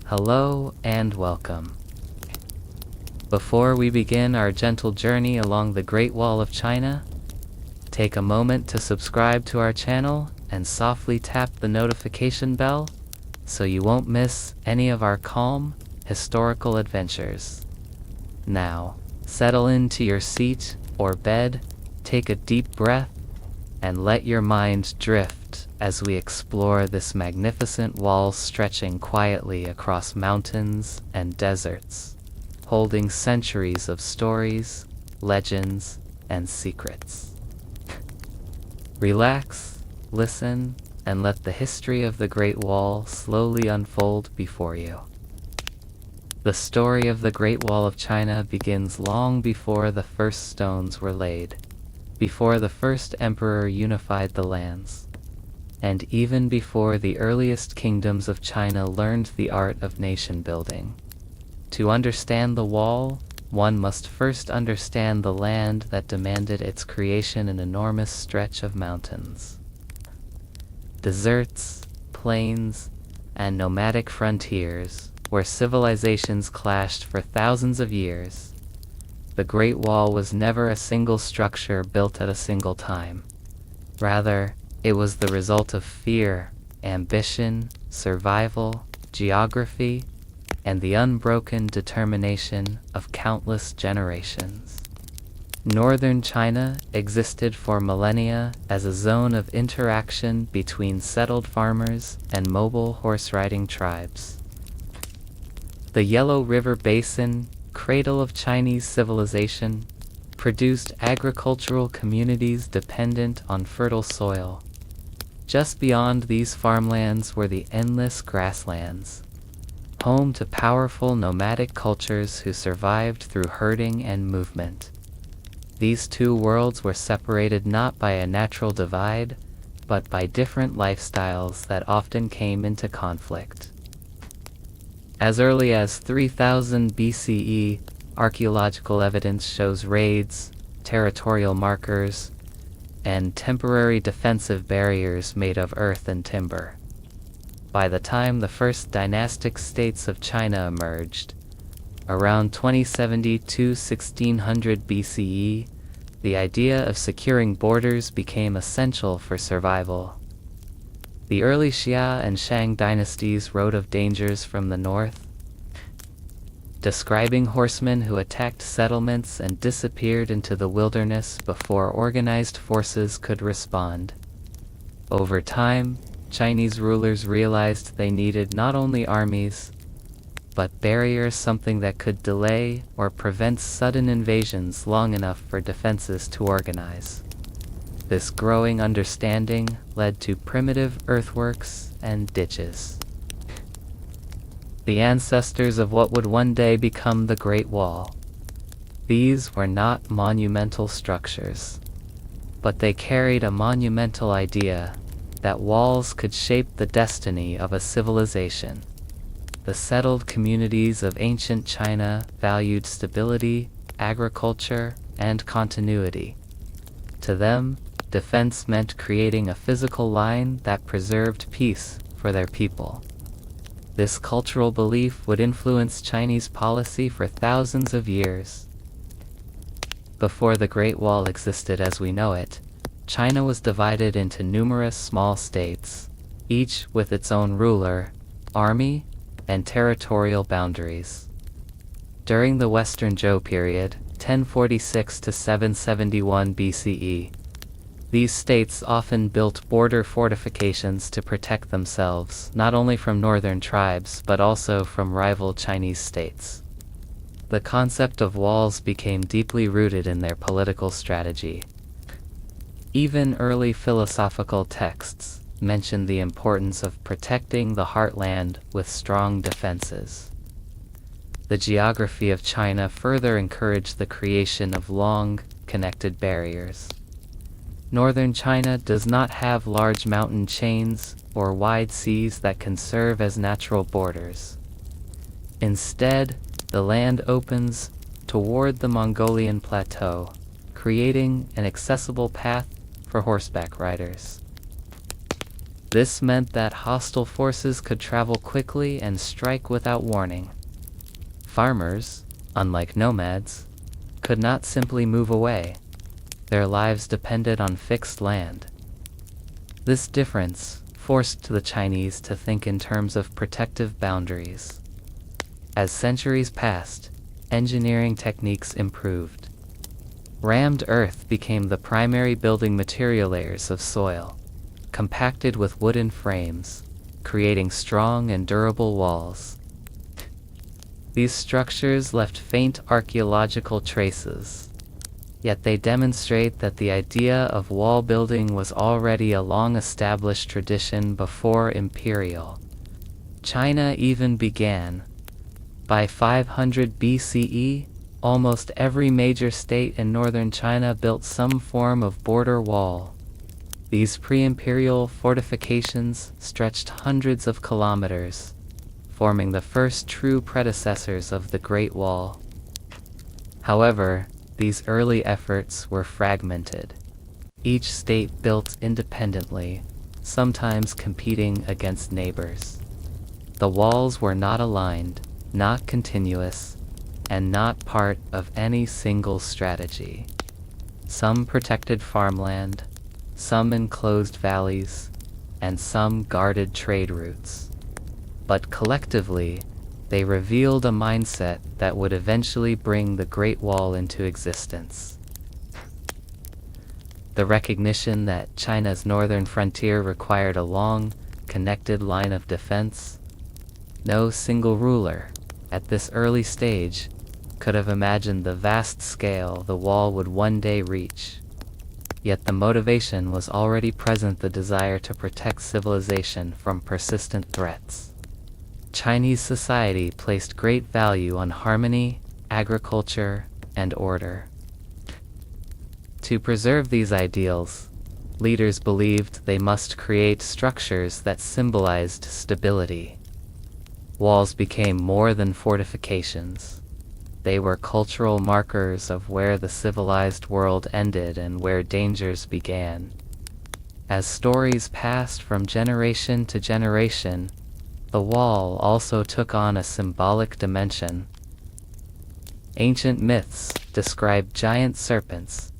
Hello and welcome. Before we begin our gentle journey along the Great Wall of China, take a moment to subscribe to our channel and softly tap the notification bell so you won't miss any of our calm, historical adventures. Now, settle into your seat or bed, take a deep breath, and let your mind drift as we explore this magnificent wall stretching quietly across mountains and deserts, holding centuries of stories, legends, and secrets. Relax, listen, and let the history of the Great Wall slowly unfold before you. The story of the Great Wall of China begins long before the first stones were laid, before the first emperor unified the lands, and even before the earliest kingdoms of China learned the art of nation building. To understand the wall, one must first understand the land that demanded its creation, an enormous stretch of mountains, deserts, plains, and nomadic frontiers where civilizations clashed for thousands of years. The Great Wall was never a single structure built at a single time. Rather, it was the result of fear, ambition, survival, geography, and the unbroken determination of countless generations. Northern China existed for millennia as a zone of interaction between settled farmers and mobile horse-riding tribes. The Yellow River Basin, cradle of Chinese civilization, produced agricultural communities dependent on fertile soil. Just beyond these farmlands were the endless grasslands, home to powerful nomadic cultures who survived through herding and movement. These two worlds were separated not by a natural divide, but by different lifestyles that often came into conflict. As early as 3000 BCE, archaeological evidence shows raids, territorial markers, and temporary defensive barriers made of earth and timber. By the time the first dynastic states of China emerged, around 2070 to 1600 BCE, the idea of securing borders became essential for survival. The early Xia and Shang dynasties wrote of dangers from the north, describing horsemen who attacked settlements and disappeared into the wilderness before organized forces could respond. Over time, Chinese rulers realized they needed not only armies, but barriers, something that could delay or prevent sudden invasions long enough for defenses to organize. This growing understanding led to primitive earthworks and ditches, the ancestors of what would one day become the Great Wall. These were not monumental structures, but they carried a monumental idea that walls could shape the destiny of a civilization. The settled communities of ancient China valued stability, agriculture, and continuity. To them, defense meant creating a physical line that preserved peace for their people. This cultural belief would influence Chinese policy for thousands of years. Before the Great Wall existed as we know it, China was divided into numerous small states, each with its own ruler, army, and territorial boundaries. During the Western Zhou period, 1046 to 771 BCE, these states often built border fortifications to protect themselves, not only from northern tribes but also from rival Chinese states. The concept of walls became deeply rooted in their political strategy. Even early philosophical texts mention the importance of protecting the heartland with strong defenses. The geography of China further encouraged the creation of long, connected barriers. Northern China does not have large mountain chains or wide seas that can serve as natural borders. Instead, the land opens toward the Mongolian plateau, creating an accessible path for horseback riders. This meant that hostile forces could travel quickly and strike without warning. Farmers, unlike nomads, could not simply move away. Their lives depended on fixed land. This difference forced the Chinese to think in terms of protective boundaries. As centuries passed, engineering techniques improved. Rammed earth became the primary building material. Layers of soil, compacted with wooden frames, creating strong and durable walls. These structures left faint archaeological traces, yet they demonstrate that the idea of wall building was already a long-established tradition before imperial China even began. By 500 BCE, almost every major state in northern China built some form of border wall. These pre-imperial fortifications stretched hundreds of kilometers, forming the first true predecessors of the Great Wall. However, these early efforts were fragmented. Each state built independently, sometimes competing against neighbors. The walls were not aligned, not continuous, and not part of any single strategy. Some protected farmland, some enclosed valleys, and some guarded trade routes. But collectively, they revealed a mindset that would eventually bring the Great Wall into existence. The recognition that China's northern frontier required a long, connected line of defense. No single ruler, at this early stage, could have imagined the vast scale the wall would one day reach. Yet the motivation was already present: the desire to protect civilization from persistent threats. Chinese society placed great value on harmony, agriculture, and order. To preserve these ideals, leaders believed they must create structures that symbolized stability. Walls became more than fortifications. They were cultural markers of where the civilized world ended and where dangers began. As stories passed from generation to generation, the wall also took on a symbolic dimension. Ancient myths described giant serpents,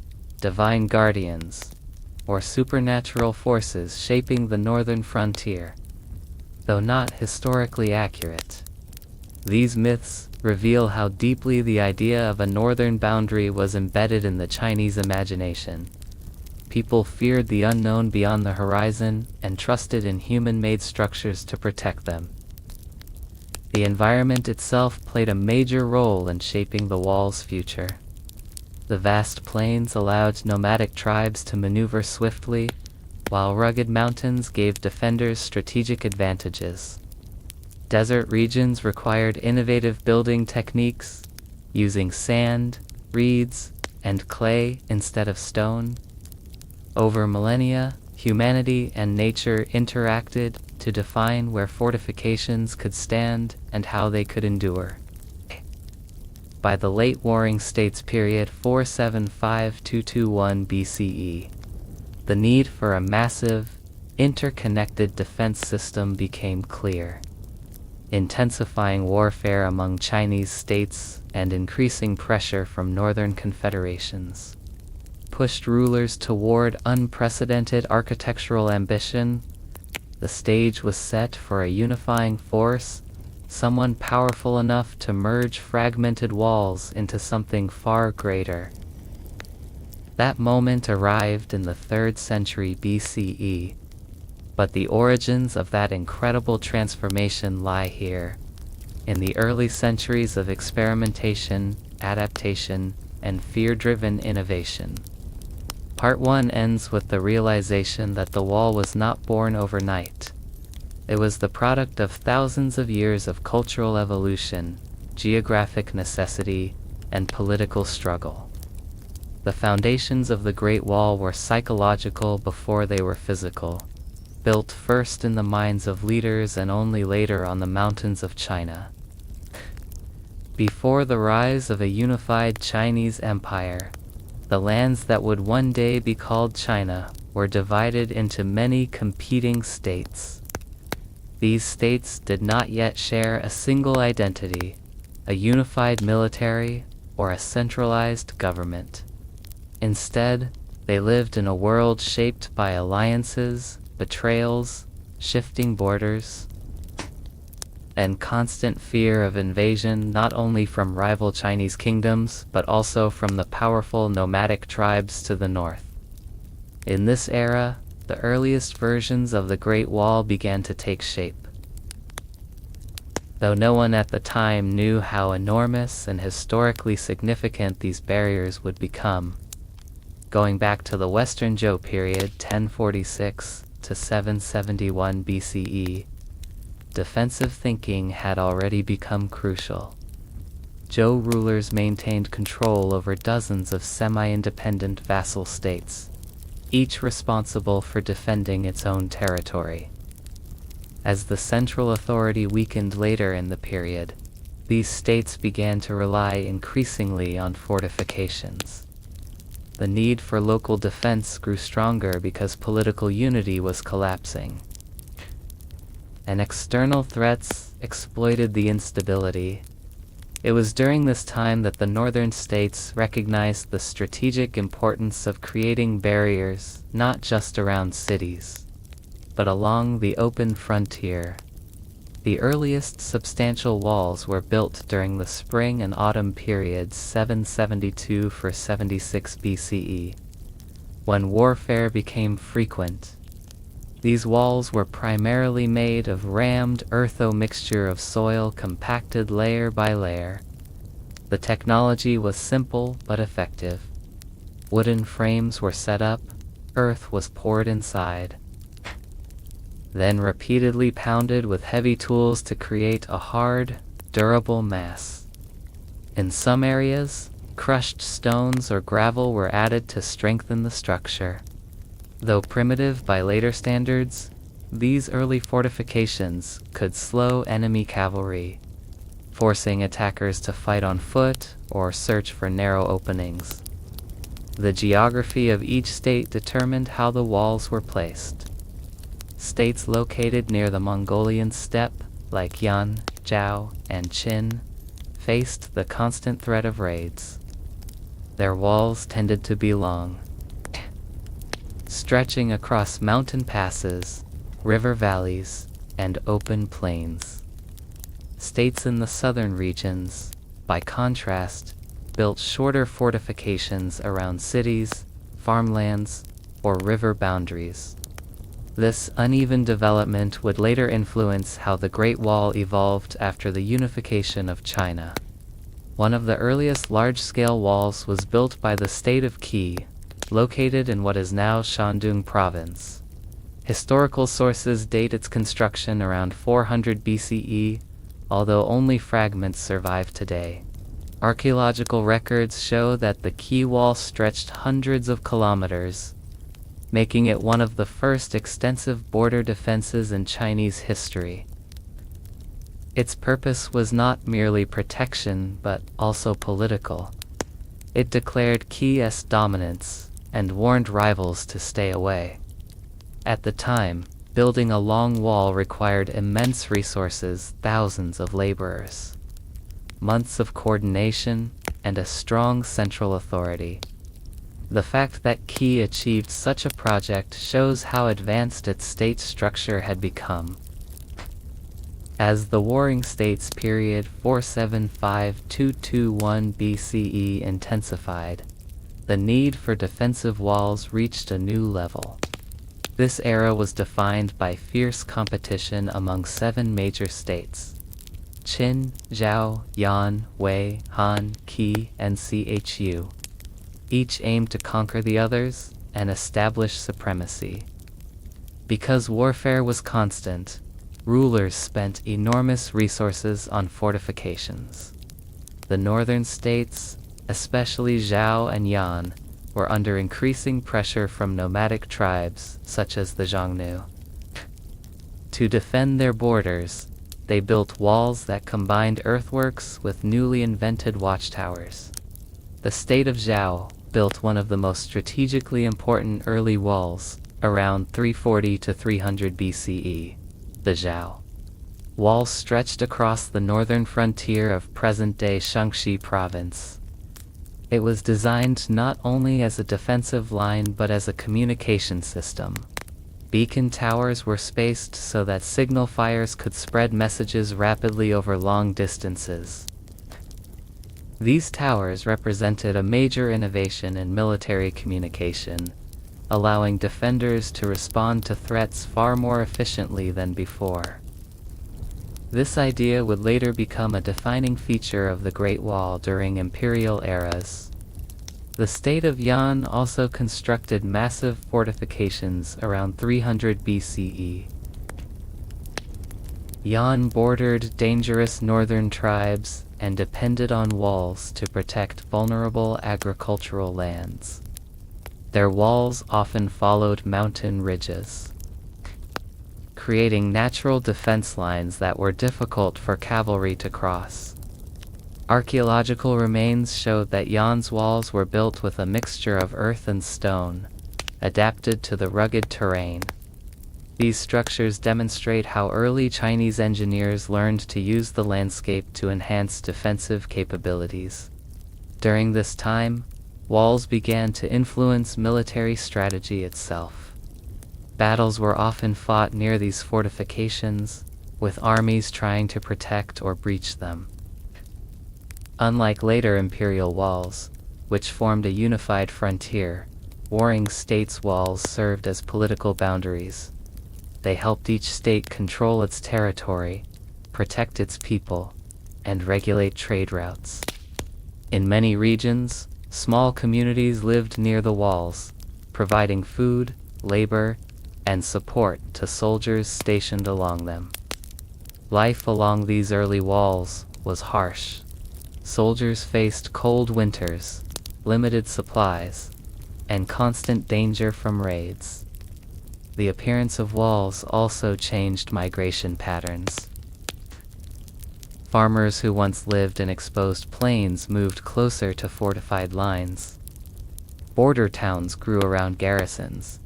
divine guardians, or supernatural forces shaping the northern frontier. Though not historically accurate, these myths reveal how deeply the idea of a northern boundary was embedded in the Chinese imagination. People feared the unknown beyond the horizon and trusted in human-made structures to protect them. The environment itself played a major role in shaping the wall's future. The vast plains allowed nomadic tribes to maneuver swiftly, while rugged mountains gave defenders strategic advantages. Desert regions required innovative building techniques, using sand, reeds, and clay instead of stone. Over millennia, humanity and nature interacted to define where fortifications could stand and how they could endure. By the late Warring States period 475–221 BCE, the need for a massive, interconnected defense system became clear. Intensifying warfare among Chinese states and increasing pressure from northern confederations pushed rulers toward unprecedented architectural ambition. The stage was set for a unifying force, someone powerful enough to merge fragmented walls into something far greater. That moment arrived in the 3rd century BCE, but the origins of that incredible transformation lie here, in the early centuries of experimentation, adaptation, and fear-driven innovation. Part 1 ends with the realization that the wall was not born overnight. It was the product of thousands of years of cultural evolution, geographic necessity, and political struggle. The foundations of the Great Wall were psychological before they were physical, built first in the minds of leaders and only later on the mountains of China. Before the rise of a unified Chinese empire, the lands that would one day be called China were divided into many competing states. These states did not yet share a single identity, a unified military, or a centralized government. Instead, they lived in a world shaped by alliances, betrayals, shifting borders, and constant fear of invasion not only from rival Chinese kingdoms but also from the powerful nomadic tribes to the north. In this era, the earliest versions of the Great Wall began to take shape. Though no one at the time knew how enormous and historically significant these barriers would become. Going back to the Western Zhou period 1046 to 771 BCE, defensive thinking had already become crucial. Zhou rulers maintained control over dozens of semi-independent vassal states, each responsible for defending its own territory. As the central authority weakened later in the period, these states began to rely increasingly on fortifications. The need for local defense grew stronger because political unity was collapsing, and external threats exploited the instability. It was during this time that the northern states recognized the strategic importance of creating barriers not just around cities, but along the open frontier. The earliest substantial walls were built during the spring and autumn periods 772–76 BCE, when warfare became frequent. These walls were primarily made of rammed eartho mixture of soil compacted layer by layer. The technology was simple but effective. Wooden frames were set up, earth was poured inside, then repeatedly pounded with heavy tools to create a hard, durable mass. In some areas, crushed stones or gravel were added to strengthen the structure. Though primitive by later standards, these early fortifications could slow enemy cavalry, forcing attackers to fight on foot or search for narrow openings. The geography of each state determined how the walls were placed. States located near the Mongolian steppe, like Yan, Zhao, and Qin, faced the constant threat of raids. Their walls tended to be long, stretching across mountain passes, river valleys, and open plains. States in the southern regions, by contrast, built shorter fortifications around cities, farmlands, or river boundaries. This uneven development would later influence how the Great Wall evolved after the unification of China. One of the earliest large-scale walls was built by the state of Qi, located in what is now Shandong province. Historical sources date its construction around 400 BCE, although only fragments survive today. Archaeological records show that the Qi wall stretched hundreds of kilometers, making it one of the first extensive border defenses in Chinese history. Its purpose was not merely protection but also political. It declared Qi's dominance and warned rivals to stay away. At the time, building a long wall required immense resources, thousands of laborers, months of coordination, and a strong central authority. The fact that Qi achieved such a project shows how advanced its state structure had become. As the Warring States period 475–221 BCE intensified, the need for defensive walls reached a new level. This era was defined by fierce competition among 7 major states: Qin, Zhao, Yan, Wei, Han, Qi, and Chu. Each aimed to conquer the others and establish supremacy. Because warfare was constant, rulers spent enormous resources on fortifications. The northern states, especially Zhao and Yan, were under increasing pressure from nomadic tribes such as the Xiongnu. To defend their borders, they built walls that combined earthworks with newly invented watchtowers. The state of Zhao built one of the most strategically important early walls, Around 340 to 300 BCE, the Zhao walls stretched across the northern frontier of present-day Shaanxi province. It was designed not only as a defensive line but as a communication system. Beacon towers were spaced so that signal fires could spread messages rapidly over long distances. These towers represented a major innovation in military communication, allowing defenders to respond to threats far more efficiently than before. This idea would later become a defining feature of the Great Wall during imperial eras. The state of Yan also constructed massive fortifications around 300 BCE. Yan bordered dangerous northern tribes and depended on walls to protect vulnerable agricultural lands. Their walls often followed mountain ridges, creating natural defense lines that were difficult for cavalry to cross. Archaeological remains showed that Yan's walls were built with a mixture of earth and stone, adapted to the rugged terrain. These structures demonstrate how early Chinese engineers learned to use the landscape to enhance defensive capabilities. During this time, walls began to influence military strategy itself. Battles were often fought near these fortifications, with armies trying to protect or breach them. Unlike later imperial walls, which formed a unified frontier, warring states' walls served as political boundaries. They helped each state control its territory, protect its people, and regulate trade routes. In many regions, small communities lived near the walls, providing food, labor, and support to soldiers stationed along them. Life along these early walls was harsh. Soldiers faced cold winters, limited supplies, and constant danger from raids. The appearance of walls also changed migration patterns. Farmers who once lived in exposed plains moved closer to fortified lines. Border towns grew around garrisons,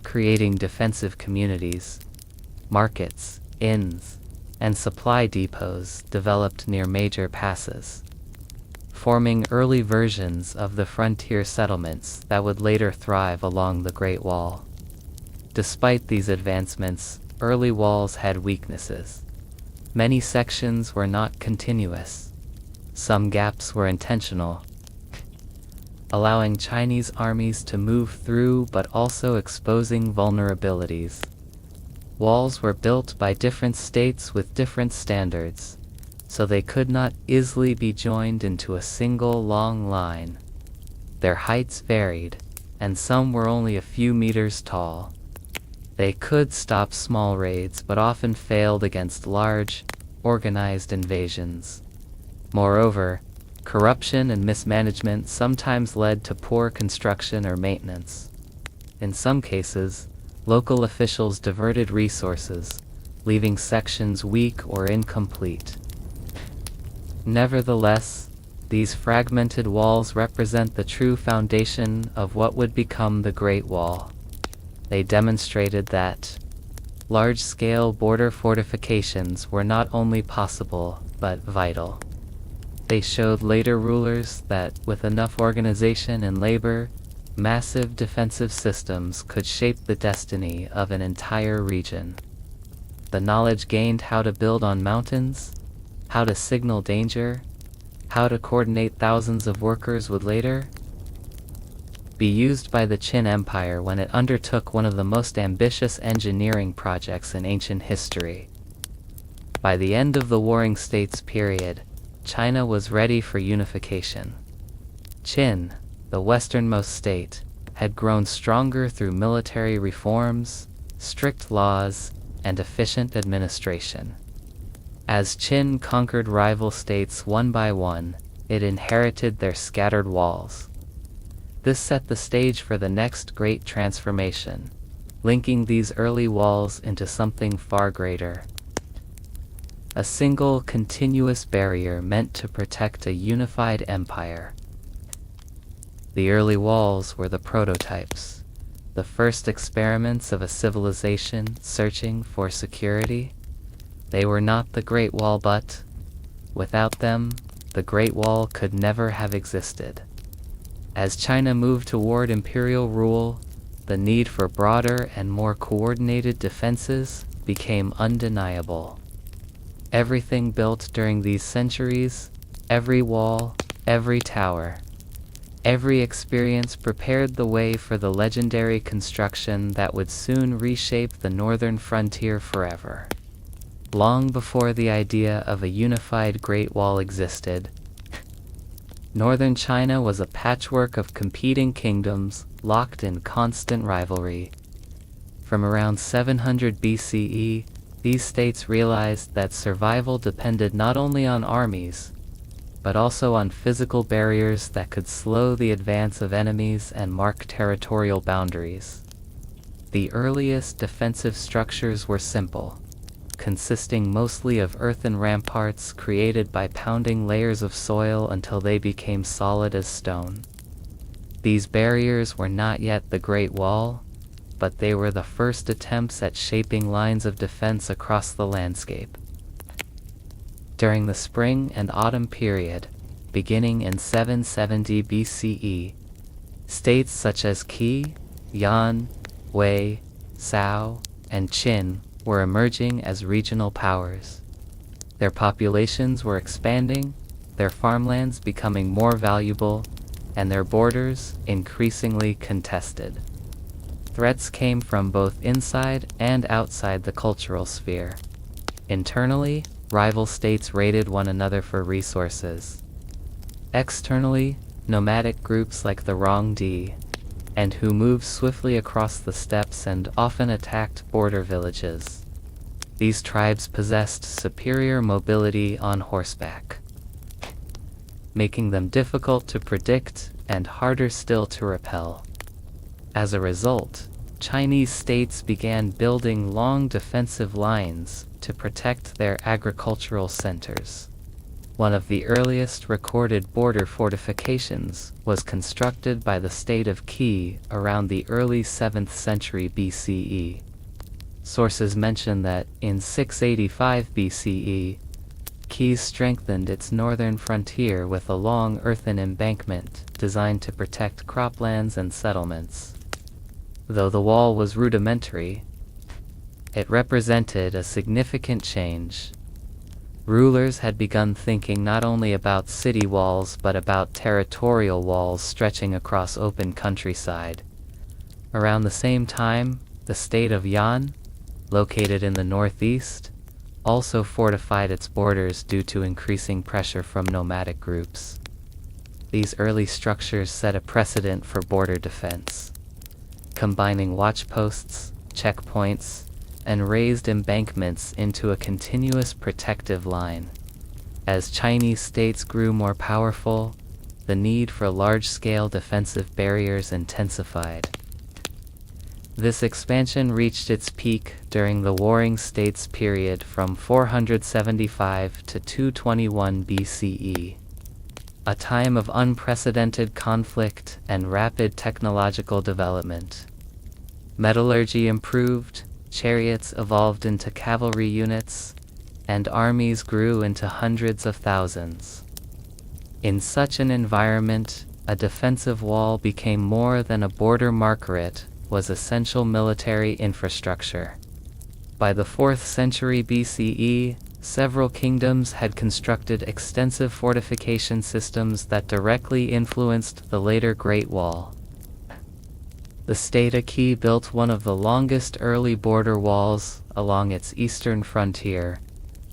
creating defensive communities. Markets, inns, and supply depots developed near major passes, forming early versions of the frontier settlements that would later thrive along the Great Wall. Despite these advancements, early walls had weaknesses. Many sections were not continuous. Some gaps were intentional, allowing Chinese armies to move through but also exposing vulnerabilities. Walls were built by different states with different standards, so they could not easily be joined into a single long line. Their heights varied, and some were only a few meters tall. They could stop small raids but often failed against large, organized invasions. Moreover, corruption and mismanagement sometimes led to poor construction or maintenance. In some cases, local officials diverted resources, leaving sections weak or incomplete. Nevertheless, these fragmented walls represent the true foundation of what would become the Great Wall. They demonstrated that large-scale border fortifications were not only possible, but vital. They showed later rulers that, with enough organization and labor, massive defensive systems could shape the destiny of an entire region. The knowledge gained how to build on mountains, how to signal danger, how to coordinate thousands of workers would later be used by the Qin Empire when it undertook one of the most ambitious engineering projects in ancient history. By the end of the Warring States period, China was ready for unification. Qin, the westernmost state, had grown stronger through military reforms, strict laws, and efficient administration. As Qin conquered rival states one by one, it inherited their scattered walls. This set the stage for the next great transformation, linking these early walls into something far greater. A single continuous barrier meant to protect a unified empire. The early walls were the prototypes. the first experiments of a civilization searching for security. They were not the Great Wall, but without them, the Great Wall could never have existed. As China moved toward imperial rule, the need for broader and more coordinated defenses became undeniable. Everything built during these centuries, every wall, every tower, every experience prepared the way for the legendary construction that would soon reshape the northern frontier forever. Long before the idea of a unified Great Wall existed, northern China was a patchwork of competing kingdoms locked in constant rivalry. From around 700 BCE, these states realized that survival depended not only on armies, but also on physical barriers that could slow the advance of enemies and mark territorial boundaries. The earliest defensive structures were simple, consisting mostly of earthen ramparts created by pounding layers of soil until they became solid as stone. These barriers were not yet the Great Wall, but they were the first attempts at shaping lines of defense across the landscape. During the spring and autumn period, beginning in 770 BCE, states such as Qi, Yan, Wei, Cao, and Qin were emerging as regional powers. Their populations were expanding, their farmlands becoming more valuable, and their borders increasingly contested. Threats came from both inside and outside the cultural sphere. Internally, rival states raided one another for resources. Externally, nomadic groups like the Rongdi, and who moved swiftly across the steppes and often attacked border villages. These tribes possessed superior mobility on horseback, making them difficult to predict and harder still to repel. As a result, Chinese states began building long defensive lines to protect their agricultural centers. One of the earliest recorded border fortifications was constructed by the state of Qi around the early 7th century BCE. Sources mention that in 685 BCE, Qi strengthened its northern frontier with a long earthen embankment designed to protect croplands and settlements. Though the wall was rudimentary, it represented a significant change. Rulers had begun thinking not only about city walls but about territorial walls stretching across open countryside. Around the same time, the state of Yan, located in the northeast, also fortified its borders due to increasing pressure from nomadic groups. These early structures set a precedent for border defense, combining watchposts, checkpoints, and raised embankments into a continuous protective line. As Chinese states grew more powerful, the need for large-scale defensive barriers intensified. This expansion reached its peak during the Warring States period from 475 to 221 BCE, a time of unprecedented conflict and rapid technological development. Metallurgy improved, chariots evolved into cavalry units, and armies grew into hundreds of thousands. In such an environment, a defensive wall became more than a border marker, it was essential military infrastructure. By the 4th century BCE, several kingdoms had constructed extensive fortification systems that directly influenced the later Great Wall. The state of Qi built one of the longest early border walls along its eastern frontier,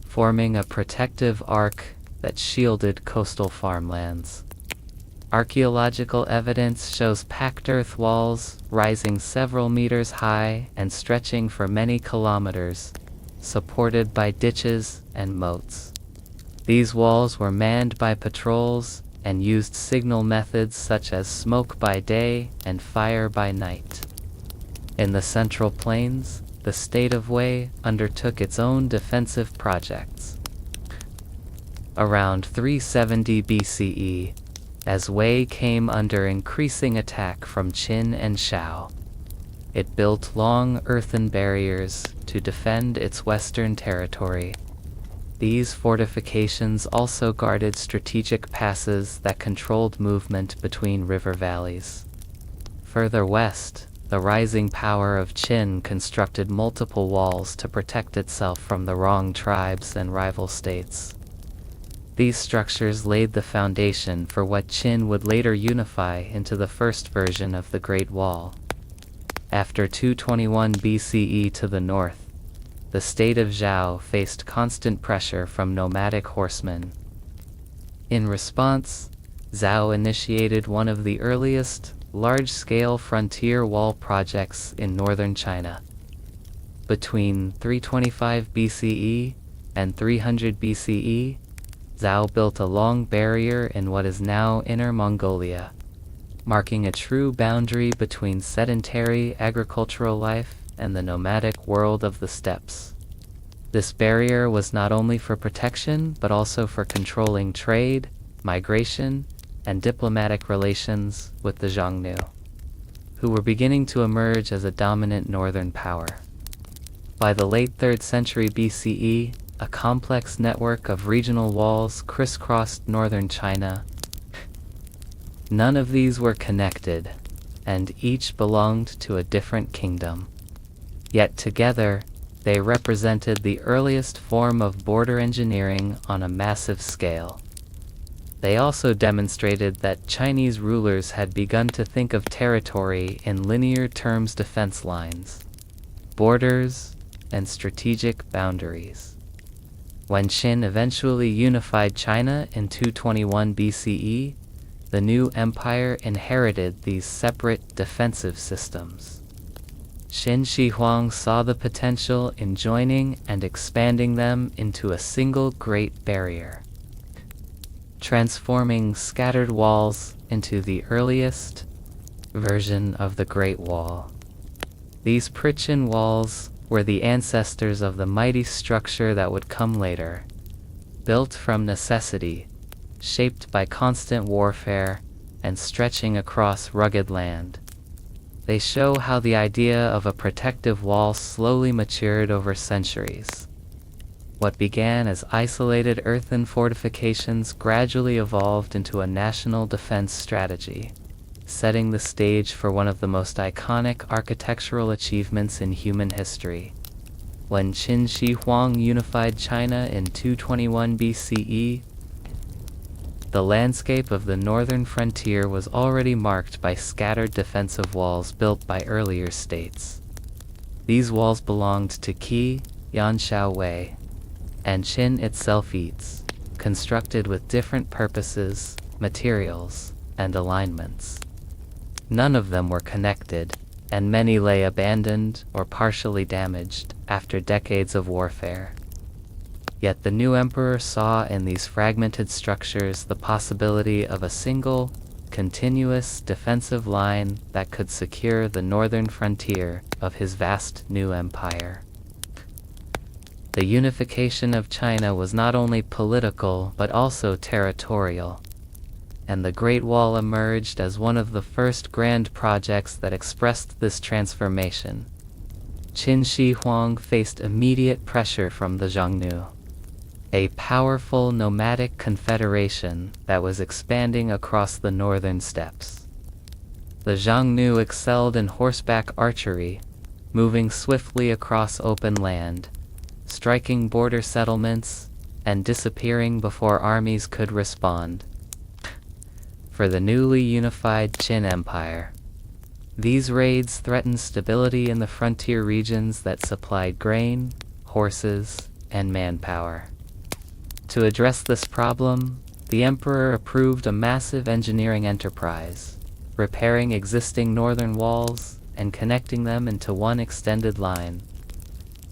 forming a protective arc that shielded coastal farmlands. Archaeological evidence shows packed earth walls rising several meters high and stretching for many kilometers, supported by ditches and moats. These walls were manned by patrols and used signal methods such as smoke by day and fire by night. In the Central Plains, the state of Wei undertook its own defensive projects. Around 370 BCE, as Wei came under increasing attack from Qin and Shao, It built long earthen barriers to defend its western territory. These fortifications also guarded strategic passes that controlled movement between river valleys. Further west, the rising power of Qin constructed multiple walls to protect itself from the wrong tribes and rival states. These structures laid the foundation for what Qin would later unify into the first version of the Great Wall. After 221 BCE to the north, the state of Zhao faced constant pressure from nomadic horsemen. In response, Zhao initiated one of the earliest large-scale frontier wall projects in northern China. Between 325 BCE and 300 BCE, Zhao built a long barrier in what is now Inner Mongolia, marking a true boundary between sedentary agricultural life and the nomadic world of the steppes. This barrier was not only for protection, but also for controlling trade, migration, and diplomatic relations with the Xiongnu, who were beginning to emerge as a dominant northern power. By the late 3rd century BCE, a complex network of regional walls crisscrossed northern China. None of these were connected, and each belonged to a different kingdom. Yet together, they represented the earliest form of border engineering on a massive scale. They also demonstrated that Chinese rulers had begun to think of territory in linear terms: defense lines, borders, and strategic boundaries. When Qin eventually unified China in 221 BCE, the new empire inherited these separate defensive systems. Qin Shi Huang saw the potential in joining and expanding them into a single great barrier, transforming scattered walls into the earliest version of the Great Wall. These Pritchin walls were the ancestors of the mighty structure that would come later, built from necessity, shaped by constant warfare, and stretching across rugged land. They show how the idea of a protective wall slowly matured over centuries. What began as isolated earthen fortifications gradually evolved into a national defense strategy, setting the stage for one of the most iconic architectural achievements in human history. When Qin Shi Huang unified China in 221 BCE, the landscape of the northern frontier was already marked by scattered defensive walls built by earlier states. These walls belonged to Qi, Yanshao Wei, and Qin itself eats, constructed with different purposes, materials, and alignments. None of them were connected, and many lay abandoned or partially damaged after decades of warfare. Yet the new emperor saw in these fragmented structures the possibility of a single, continuous defensive line that could secure the northern frontier of his vast new empire. The unification of China was not only political but also territorial, and the Great Wall emerged as one of the first grand projects that expressed this transformation. Qin Shi Huang faced immediate pressure from the Xiongnu, a powerful nomadic confederation that was expanding across the northern steppes. The Xiongnu excelled in horseback archery, moving swiftly across open land, striking border settlements, and disappearing before armies could respond. For the newly unified Qin Empire, these raids threatened stability in the frontier regions that supplied grain, horses, and manpower. To address this problem, the emperor approved a massive engineering enterprise, repairing existing northern walls and connecting them into one extended line.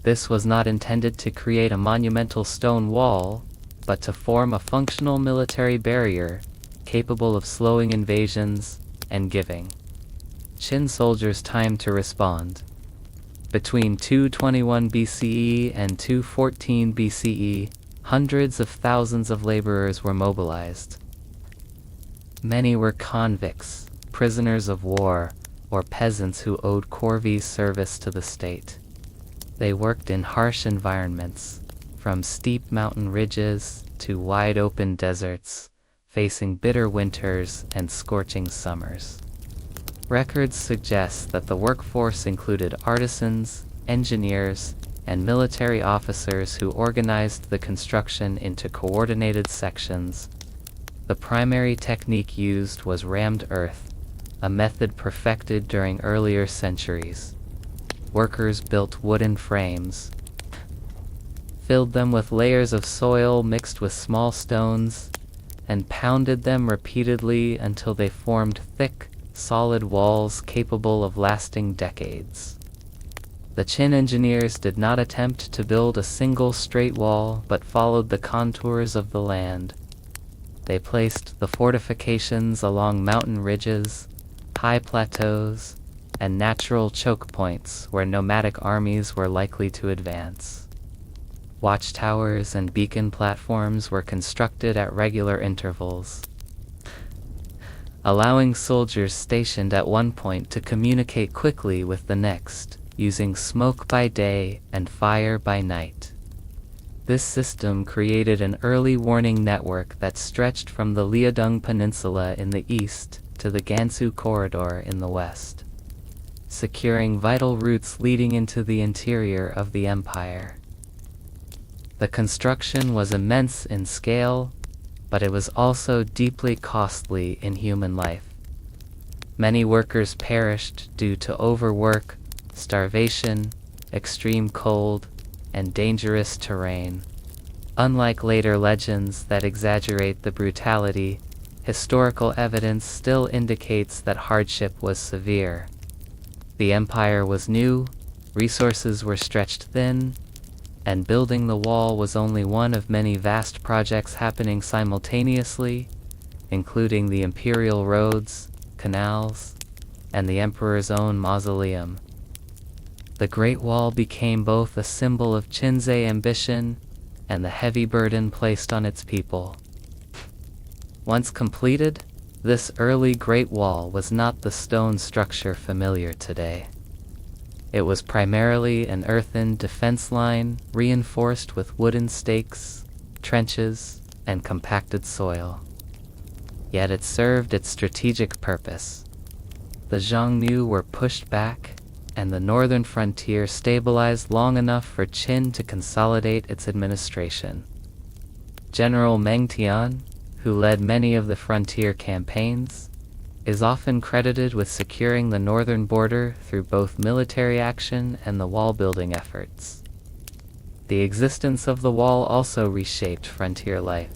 This was not intended to create a monumental stone wall, but to form a functional military barrier capable of slowing invasions and giving Qin soldiers time to respond. Between 221 BCE and 214 BCE, hundreds of thousands of laborers were mobilized. Many were convicts, prisoners of war, or peasants who owed corvée service to the state. They worked in harsh environments, from steep mountain ridges to wide-open deserts, facing bitter winters and scorching summers. Records suggest that the workforce included artisans, engineers, and military officers who organized the construction into coordinated sections. The primary technique used was rammed earth, a method perfected during earlier centuries. Workers built wooden frames, filled them with layers of soil mixed with small stones, and pounded them repeatedly until they formed thick, solid walls capable of lasting decades. The Qin engineers did not attempt to build a single straight wall, but followed the contours of the land. They placed the fortifications along mountain ridges, high plateaus, and natural choke points where nomadic armies were likely to advance. Watchtowers and beacon platforms were constructed at regular intervals, allowing soldiers stationed at one point to communicate quickly with the next, using smoke by day and fire by night. This system created an early warning network that stretched from the Liaodong Peninsula in the east to the Gansu Corridor in the west, securing vital routes leading into the interior of the empire. The construction was immense in scale, but it was also deeply costly in human life. Many workers perished due to overwork, starvation, extreme cold, and dangerous terrain. Unlike later legends that exaggerate the brutality, historical evidence still indicates that hardship was severe. The empire was new, resources were stretched thin, and building the wall was only one of many vast projects happening simultaneously, including the imperial roads, canals, and the emperor's own mausoleum. The Great Wall became both a symbol of Qin's ambition and the heavy burden placed on its people. Once completed, this early Great Wall was not the stone structure familiar today. It was primarily an earthen defense line reinforced with wooden stakes, trenches, and compacted soil. Yet it served its strategic purpose. The Xiongnu were pushed back, and the northern frontier stabilized long enough for Qin to consolidate its administration. General Meng Tian, who led many of the frontier campaigns, is often credited with securing the northern border through both military action and the wall-building efforts. The existence of the wall also reshaped frontier life.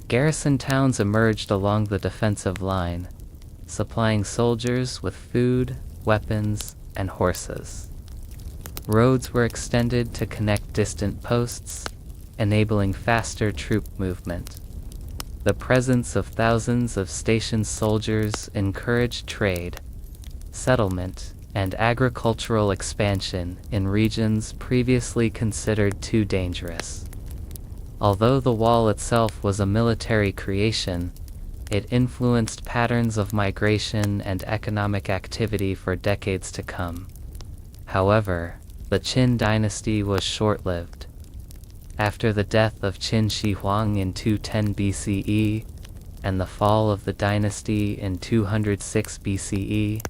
Garrison towns emerged along the defensive line, supplying soldiers with food, weapons, and horses. Roads were extended to connect distant posts, enabling faster troop movement. The presence of thousands of stationed soldiers encouraged trade, settlement, and agricultural expansion in regions previously considered too dangerous. Although the wall itself was a military creation, it influenced patterns of migration and economic activity for decades to come. However, the Qin dynasty was short-lived. After the death of Qin Shi Huang in 210 BCE and the fall of the dynasty in 206 BCE,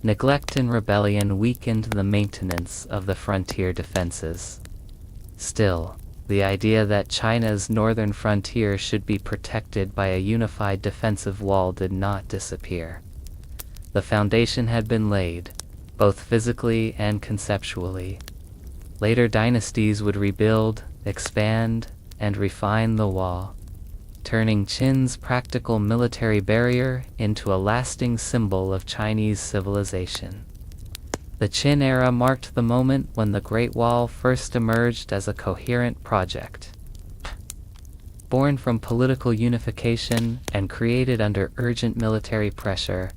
neglect and rebellion weakened the maintenance of the frontier defenses. Still, the idea that China's northern frontier should be protected by a unified defensive wall did not disappear. The foundation had been laid, both physically and conceptually. Later dynasties would rebuild, expand, and refine the wall, turning Qin's practical military barrier into a lasting symbol of Chinese civilization. The Qin era marked the moment when the Great Wall first emerged as a coherent project. Born from political unification and created under urgent military pressure,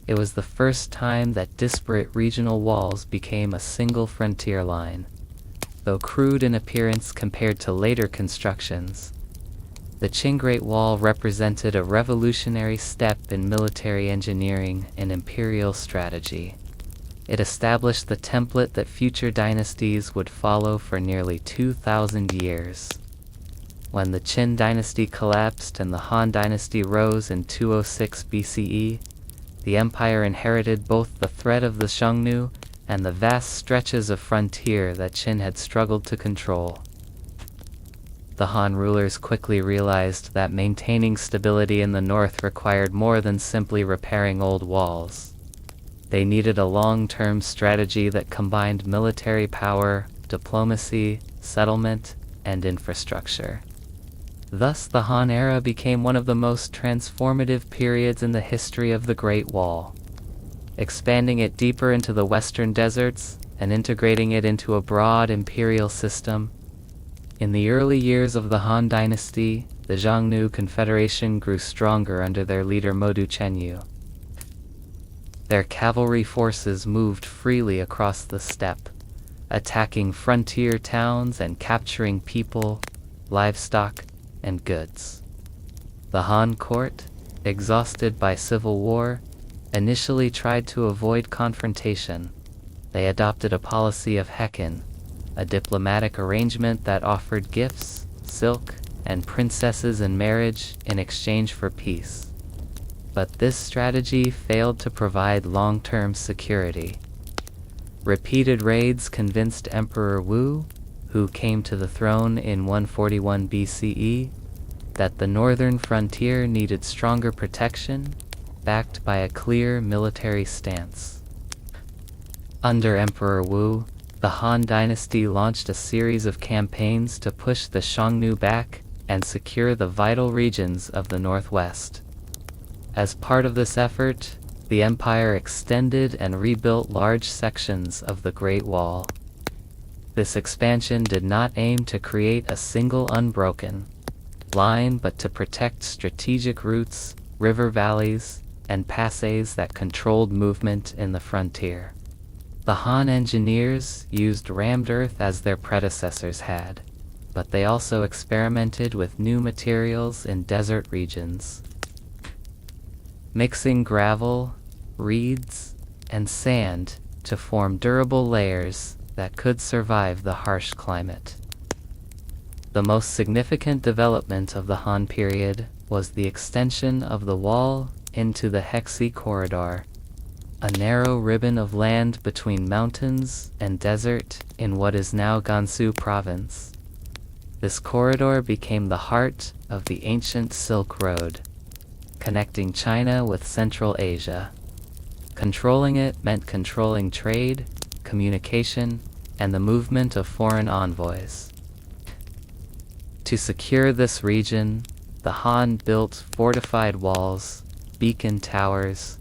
it was the first time that disparate regional walls became a single frontier line. Though crude in appearance compared to later constructions, The Qing Great Wall represented a revolutionary step in military engineering and imperial strategy. It established the template that future dynasties would follow for nearly 2,000 years. When the Qin dynasty collapsed and the Han dynasty rose in 206 BCE, the empire inherited both the threat of the Xiongnu and the vast stretches of frontier that Qin had struggled to control. The Han rulers quickly realized that maintaining stability in the north required more than simply repairing old walls. They needed a long-term strategy that combined military power, diplomacy, settlement, and infrastructure. Thus, the Han era became one of the most transformative periods in the history of the Great Wall. Expanding it deeper into the western deserts and integrating it into a broad imperial system. In the early years of the Han dynasty, the Xiongnu Confederation grew stronger under their leader Modu Chenyu. Their cavalry forces moved freely across the steppe, attacking frontier towns and capturing people, livestock, and goods. The Han court, exhausted by civil war, initially tried to avoid confrontation. They adopted a policy of Hekin, a diplomatic arrangement that offered gifts, silk, and princesses in marriage in exchange for peace. But this strategy failed to provide long-term security. Repeated raids convinced Emperor Wu, who came to the throne in 141 BCE, that the northern frontier needed stronger protection, backed by a clear military stance. Under Emperor Wu, the Han dynasty launched a series of campaigns to push the Xiongnu back and secure the vital regions of the northwest. As part of this effort, the empire extended and rebuilt large sections of the Great Wall. This expansion did not aim to create a single unbroken line, but to protect strategic routes, river valleys, and passes that controlled movement in the frontier. The Han engineers used rammed earth as their predecessors had, but they also experimented with new materials in desert regions. Mixing gravel, reeds, and sand to form durable layers that could survive the harsh climate. The most significant development of the Han period was the extension of the wall into the Hexi Corridor, a narrow ribbon of land between mountains and desert in what is now Gansu province. This corridor became the heart of the ancient Silk Road, connecting China with Central Asia. Controlling it meant controlling trade, communication, and the movement of foreign envoys. To secure this region, the Han built fortified walls, beacon towers,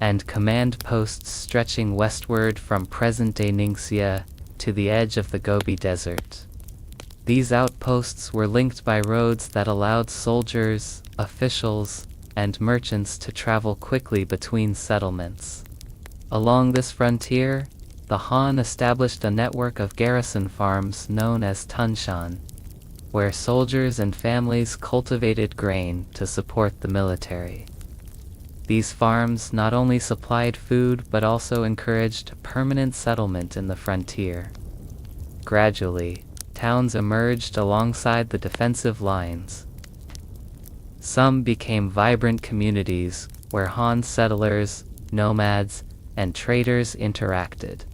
and command posts stretching westward from present-day Ningxia to the edge of the Gobi Desert. These outposts were linked by roads that allowed soldiers, officials, and merchants to travel quickly between settlements. Along this frontier, the Han established a network of garrison farms known as Tunshan, where soldiers and families cultivated grain to support the military. These farms not only supplied food but also encouraged permanent settlement in the frontier. Gradually, towns emerged alongside the defensive lines. Some became vibrant communities where Han settlers, nomads, and traders interacted.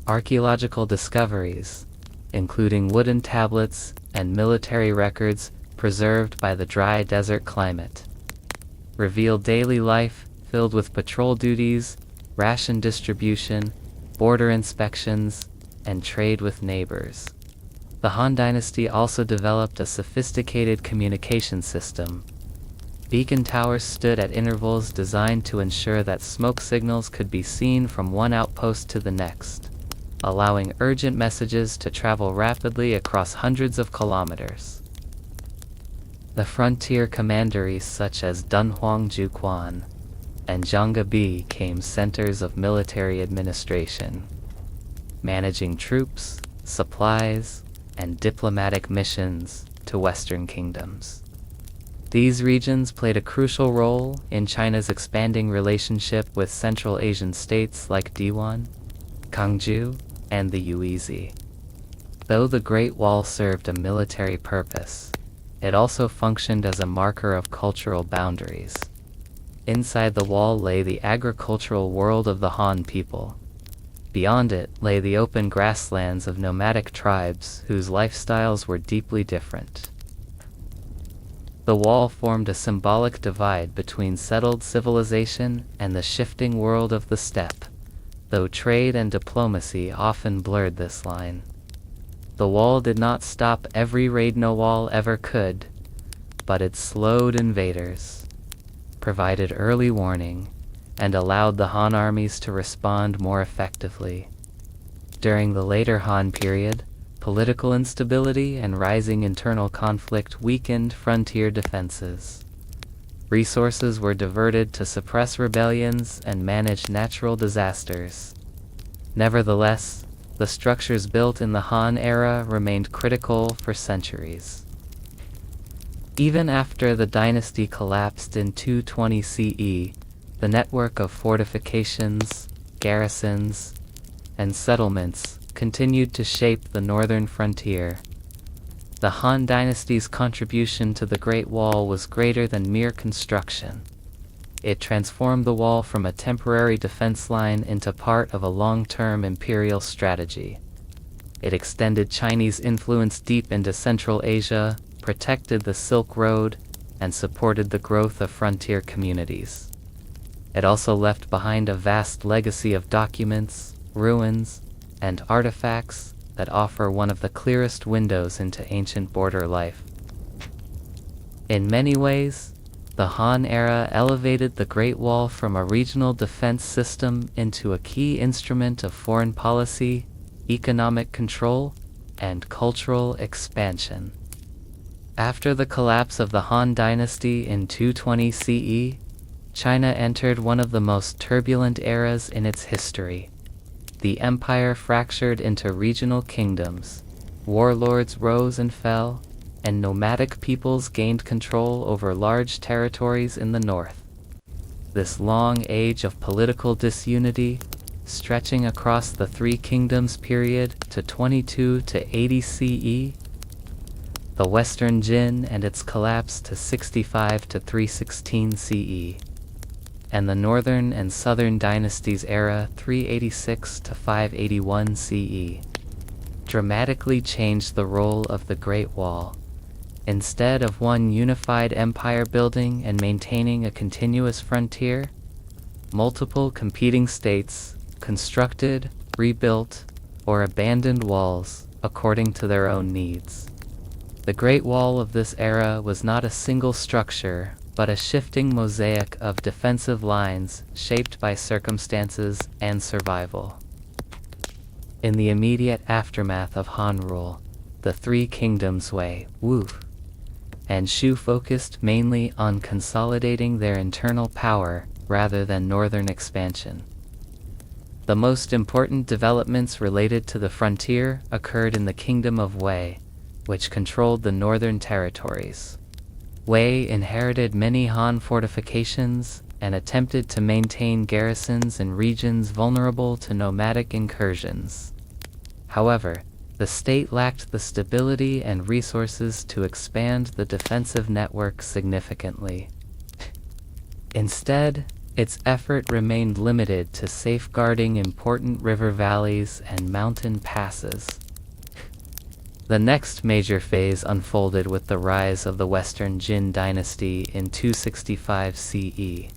Archaeological discoveries, including wooden tablets and military records preserved by the dry desert climate, revealed daily life filled with patrol duties, ration distribution, border inspections, and trade with neighbors. The Han dynasty also developed a sophisticated communication system. Beacon towers stood at intervals designed to ensure that smoke signals could be seen from one outpost to the next, allowing urgent messages to travel rapidly across hundreds of kilometers. The frontier commanderies such as Dunhuang Juquan and Zhangga became centers of military administration, managing troops, supplies, and diplomatic missions to Western kingdoms. These regions played a crucial role in China's expanding relationship with Central Asian states like Diwan, Gwangju, and the Uizi. Though the Great Wall served a military purpose, it also functioned as a marker of cultural boundaries. Inside the wall lay the agricultural world of the Han people. Beyond it lay the open grasslands of nomadic tribes whose lifestyles were deeply different. The wall formed a symbolic divide between settled civilization and the shifting world of the steppe, though trade and diplomacy often blurred this line. The wall did not stop every raid no wall ever could, but it slowed invaders, provided early warning, and allowed the Han armies to respond more effectively. During the later Han period, political instability and rising internal conflict weakened frontier defenses. Resources were diverted to suppress rebellions and manage natural disasters. Nevertheless, the structures built in the Han era remained critical for centuries. Even after the dynasty collapsed in 220 CE, the network of fortifications, garrisons, and settlements continued to shape the northern frontier. The Han dynasty's contribution to the Great Wall was greater than mere construction. It transformed the wall from a temporary defense line into part of a long-term imperial strategy. It extended Chinese influence deep into Central Asia, protected the Silk Road, and supported the growth of frontier communities. It also left behind a vast legacy of documents, ruins, and artifacts that offer one of the clearest windows into ancient border life. In many ways, the Han era elevated the Great Wall from a regional defense system into a key instrument of foreign policy, economic control, and cultural expansion. After the collapse of the Han dynasty in 220 CE, China entered one of the most turbulent eras in its history. The empire fractured into regional kingdoms, warlords rose and fell, and nomadic peoples gained control over large territories in the north. This long age of political disunity, stretching across the Three Kingdoms period to 22 to 80 CE, the Western Jin and its collapse to 65 to 316 CE, and the Northern and Southern Dynasties era 386 to 581 CE, dramatically changed the role of the Great Wall. Instead of one unified empire building and maintaining a continuous frontier, multiple competing states constructed, rebuilt, or abandoned walls according to their own needs. The Great Wall of this era was not a single structure, but a shifting mosaic of defensive lines shaped by circumstances and survival. In the immediate aftermath of Han rule, the Three Kingdoms Wei, Wu, and Shu focused mainly on consolidating their internal power rather than northern expansion. The most important developments related to the frontier occurred in the Kingdom of Wei, which controlled the northern territories. Wei inherited many Han fortifications and attempted to maintain garrisons in regions vulnerable to nomadic incursions. However, the state lacked the stability and resources to expand the defensive network significantly. Instead, its effort remained limited to safeguarding important river valleys and mountain passes. The next major phase unfolded with the rise of the Western Jin dynasty in 265 CE,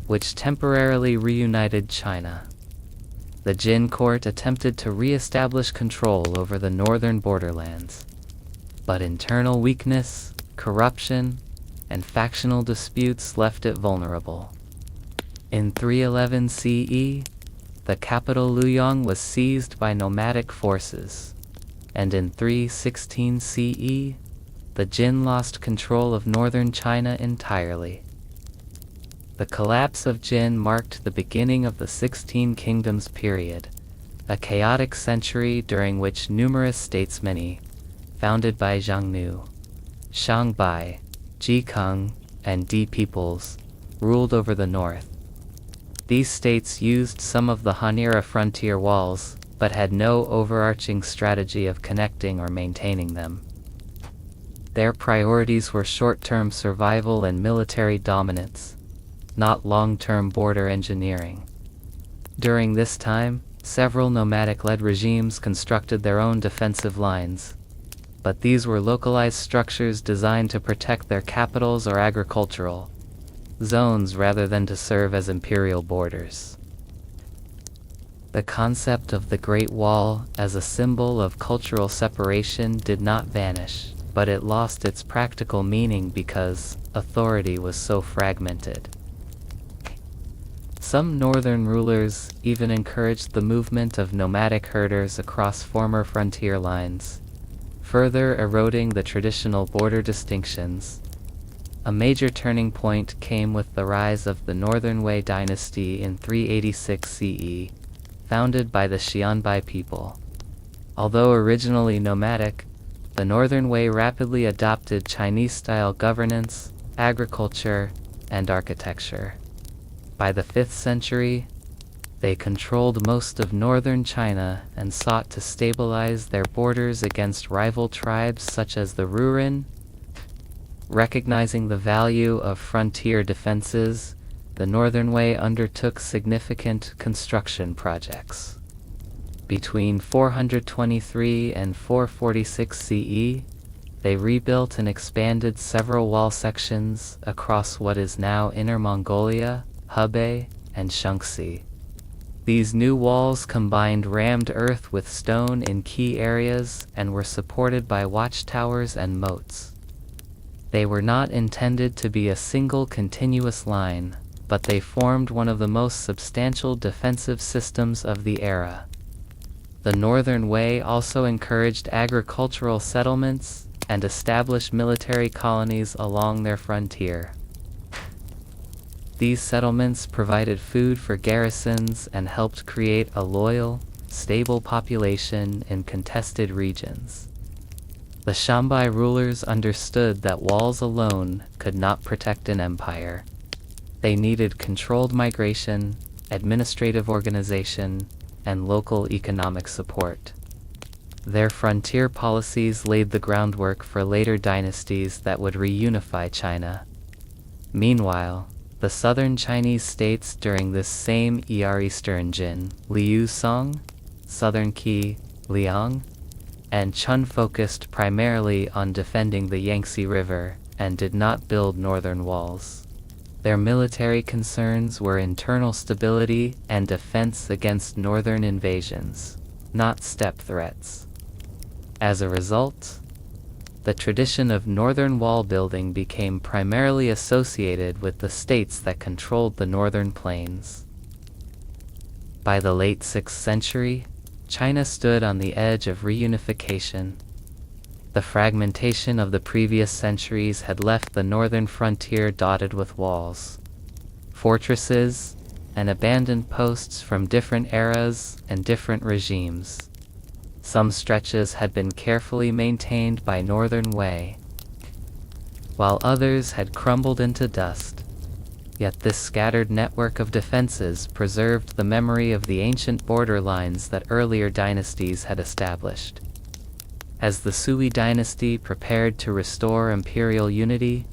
which temporarily reunited China. The Jin court attempted to re-establish control over the northern borderlands, but internal weakness, corruption, and factional disputes left it vulnerable. In 311 CE, the capital Luoyang was seized by nomadic forces, and in 316 CE, the Jin lost control of northern China entirely. The collapse of Jin marked the beginning of the 16 Kingdoms period, a chaotic century during which numerous statesmen, founded by Xiongnu, Xiangbai, Jikung, and Di peoples, ruled over the north. These states used some of the Han-era frontier walls, but had no overarching strategy of connecting or maintaining them. Their priorities were short-term survival and military dominance, not long-term border engineering. During this time, several nomadic-led regimes constructed their own defensive lines, but these were localized structures designed to protect their capitals or agricultural zones rather than to serve as imperial borders. The concept of the Great Wall as a symbol of cultural separation did not vanish, but it lost its practical meaning because authority was so fragmented. Some northern rulers even encouraged the movement of nomadic herders across former frontier lines, further eroding the traditional border distinctions. A major turning point came with the rise of the Northern Wei dynasty in 386 CE, founded by the Xianbai people. Although originally nomadic, the Northern Wei rapidly adopted Chinese-style governance, agriculture, and architecture. By the 5th century, they controlled most of northern China and sought to stabilize their borders against rival tribes such as the Rouran. Recognizing the value of frontier defenses, the Northern Wei undertook significant construction projects. Between 423 and 446 CE, they rebuilt and expanded several wall sections across what is now Inner Mongolia, Hebei, and Shaanxi. These new walls combined rammed earth with stone in key areas and were supported by watchtowers and moats. They were not intended to be a single continuous line, but they formed one of the most substantial defensive systems of the era. The Northern Wei also encouraged agricultural settlements and established military colonies along their frontier. These settlements provided food for garrisons and helped create a loyal, stable population in contested regions. The Xianbai rulers understood that walls alone could not protect an empire. They needed controlled migration, administrative organization, and local economic support. Their frontier policies laid the groundwork for later dynasties that would reunify China. Meanwhile, the southern Chinese states during this same era, Eastern Jin, Liu Song, Southern Qi, Liang, and Chun focused primarily on defending the Yangtze River and did not build northern walls. Their military concerns were internal stability and defense against northern invasions, not steppe threats. As a result, the tradition of northern wall building became primarily associated with the states that controlled the northern plains. By the late 6th century, China stood on the edge of reunification. The fragmentation of the previous centuries had left the northern frontier dotted with walls, fortresses, and abandoned posts from different eras and different regimes. Some stretches had been carefully maintained by Northern Wei, while others had crumbled into dust. Yet this scattered network of defenses preserved the memory of the ancient border lines that earlier dynasties had established. As the Sui dynasty prepared to restore imperial unity,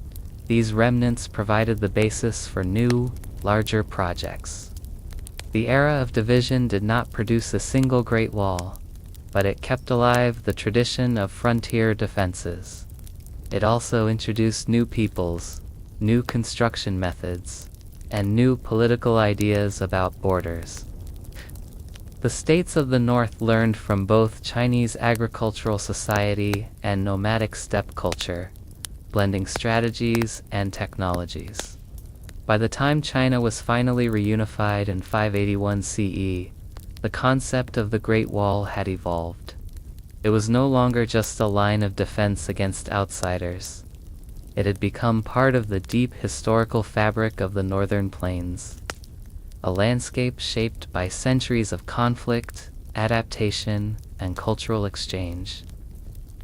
these remnants provided the basis for new, larger projects. The era of division did not produce a single Great Wall, but it kept alive the tradition of frontier defenses. It also introduced new peoples, new construction methods, and new political ideas about borders. The states of the north learned from both Chinese agricultural society and nomadic steppe culture, blending strategies and technologies. By the time China was finally reunified in 581 CE, the concept of the Great Wall had evolved. It was no longer just a line of defense against outsiders. It had become part of the deep historical fabric of the northern plains, a landscape shaped by centuries of conflict, adaptation, and cultural exchange.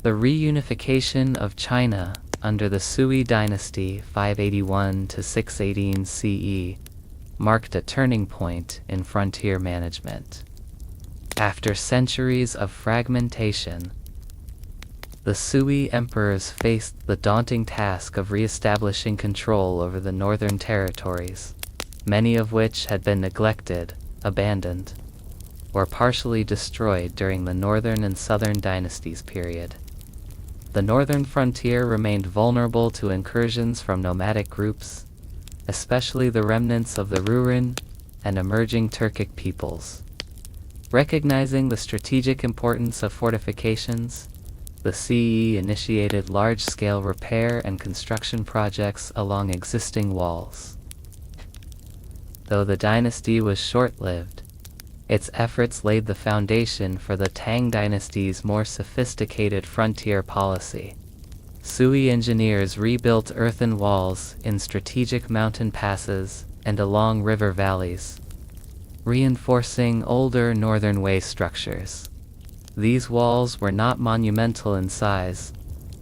The reunification of China under the Sui dynasty 581 to 618 CE marked a turning point in frontier management. After centuries of fragmentation, the Sui emperors faced the daunting task of re-establishing control over the northern territories, many of which had been neglected, abandoned, or partially destroyed during the Northern and Southern dynasties period. The northern frontier remained vulnerable to incursions from nomadic groups, especially the remnants of the Rouran and emerging Turkic peoples. Recognizing the strategic importance of fortifications, the CE initiated large-scale repair and construction projects along existing walls. Though the dynasty was short-lived, its efforts laid the foundation for the Tang dynasty's more sophisticated frontier policy. Sui engineers rebuilt earthen walls in strategic mountain passes and along river valleys, reinforcing older northern way structures. These walls were not monumental in size,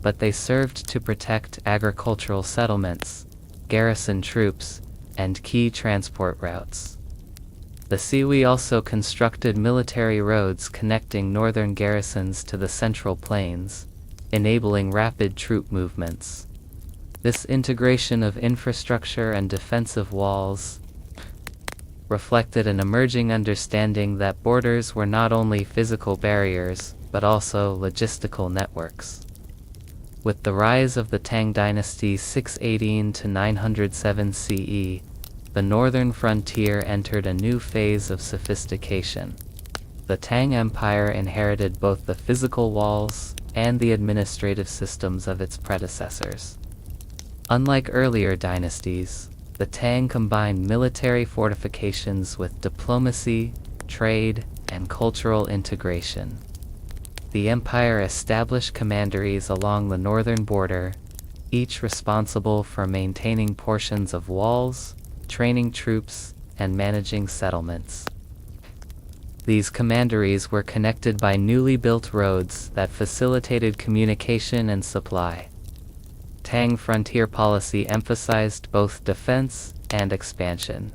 but they served to protect agricultural settlements, garrison troops, and key transport routes. The Sui also constructed military roads connecting northern garrisons to the central plains, enabling rapid troop movements. This integration of infrastructure and defensive walls reflected an emerging understanding that borders were not only physical barriers, but also logistical networks. With the rise of the Tang dynasty 618 to 907 CE, the northern frontier entered a new phase of sophistication. The Tang Empire inherited both the physical walls and the administrative systems of its predecessors. Unlike earlier dynasties, the Tang combined military fortifications with diplomacy, trade, and cultural integration. The empire established commanderies along the northern border, each responsible for maintaining portions of walls, training troops, and managing settlements. These commanderies were connected by newly built roads that facilitated communication and supply. Tang frontier policy emphasized both defense and expansion.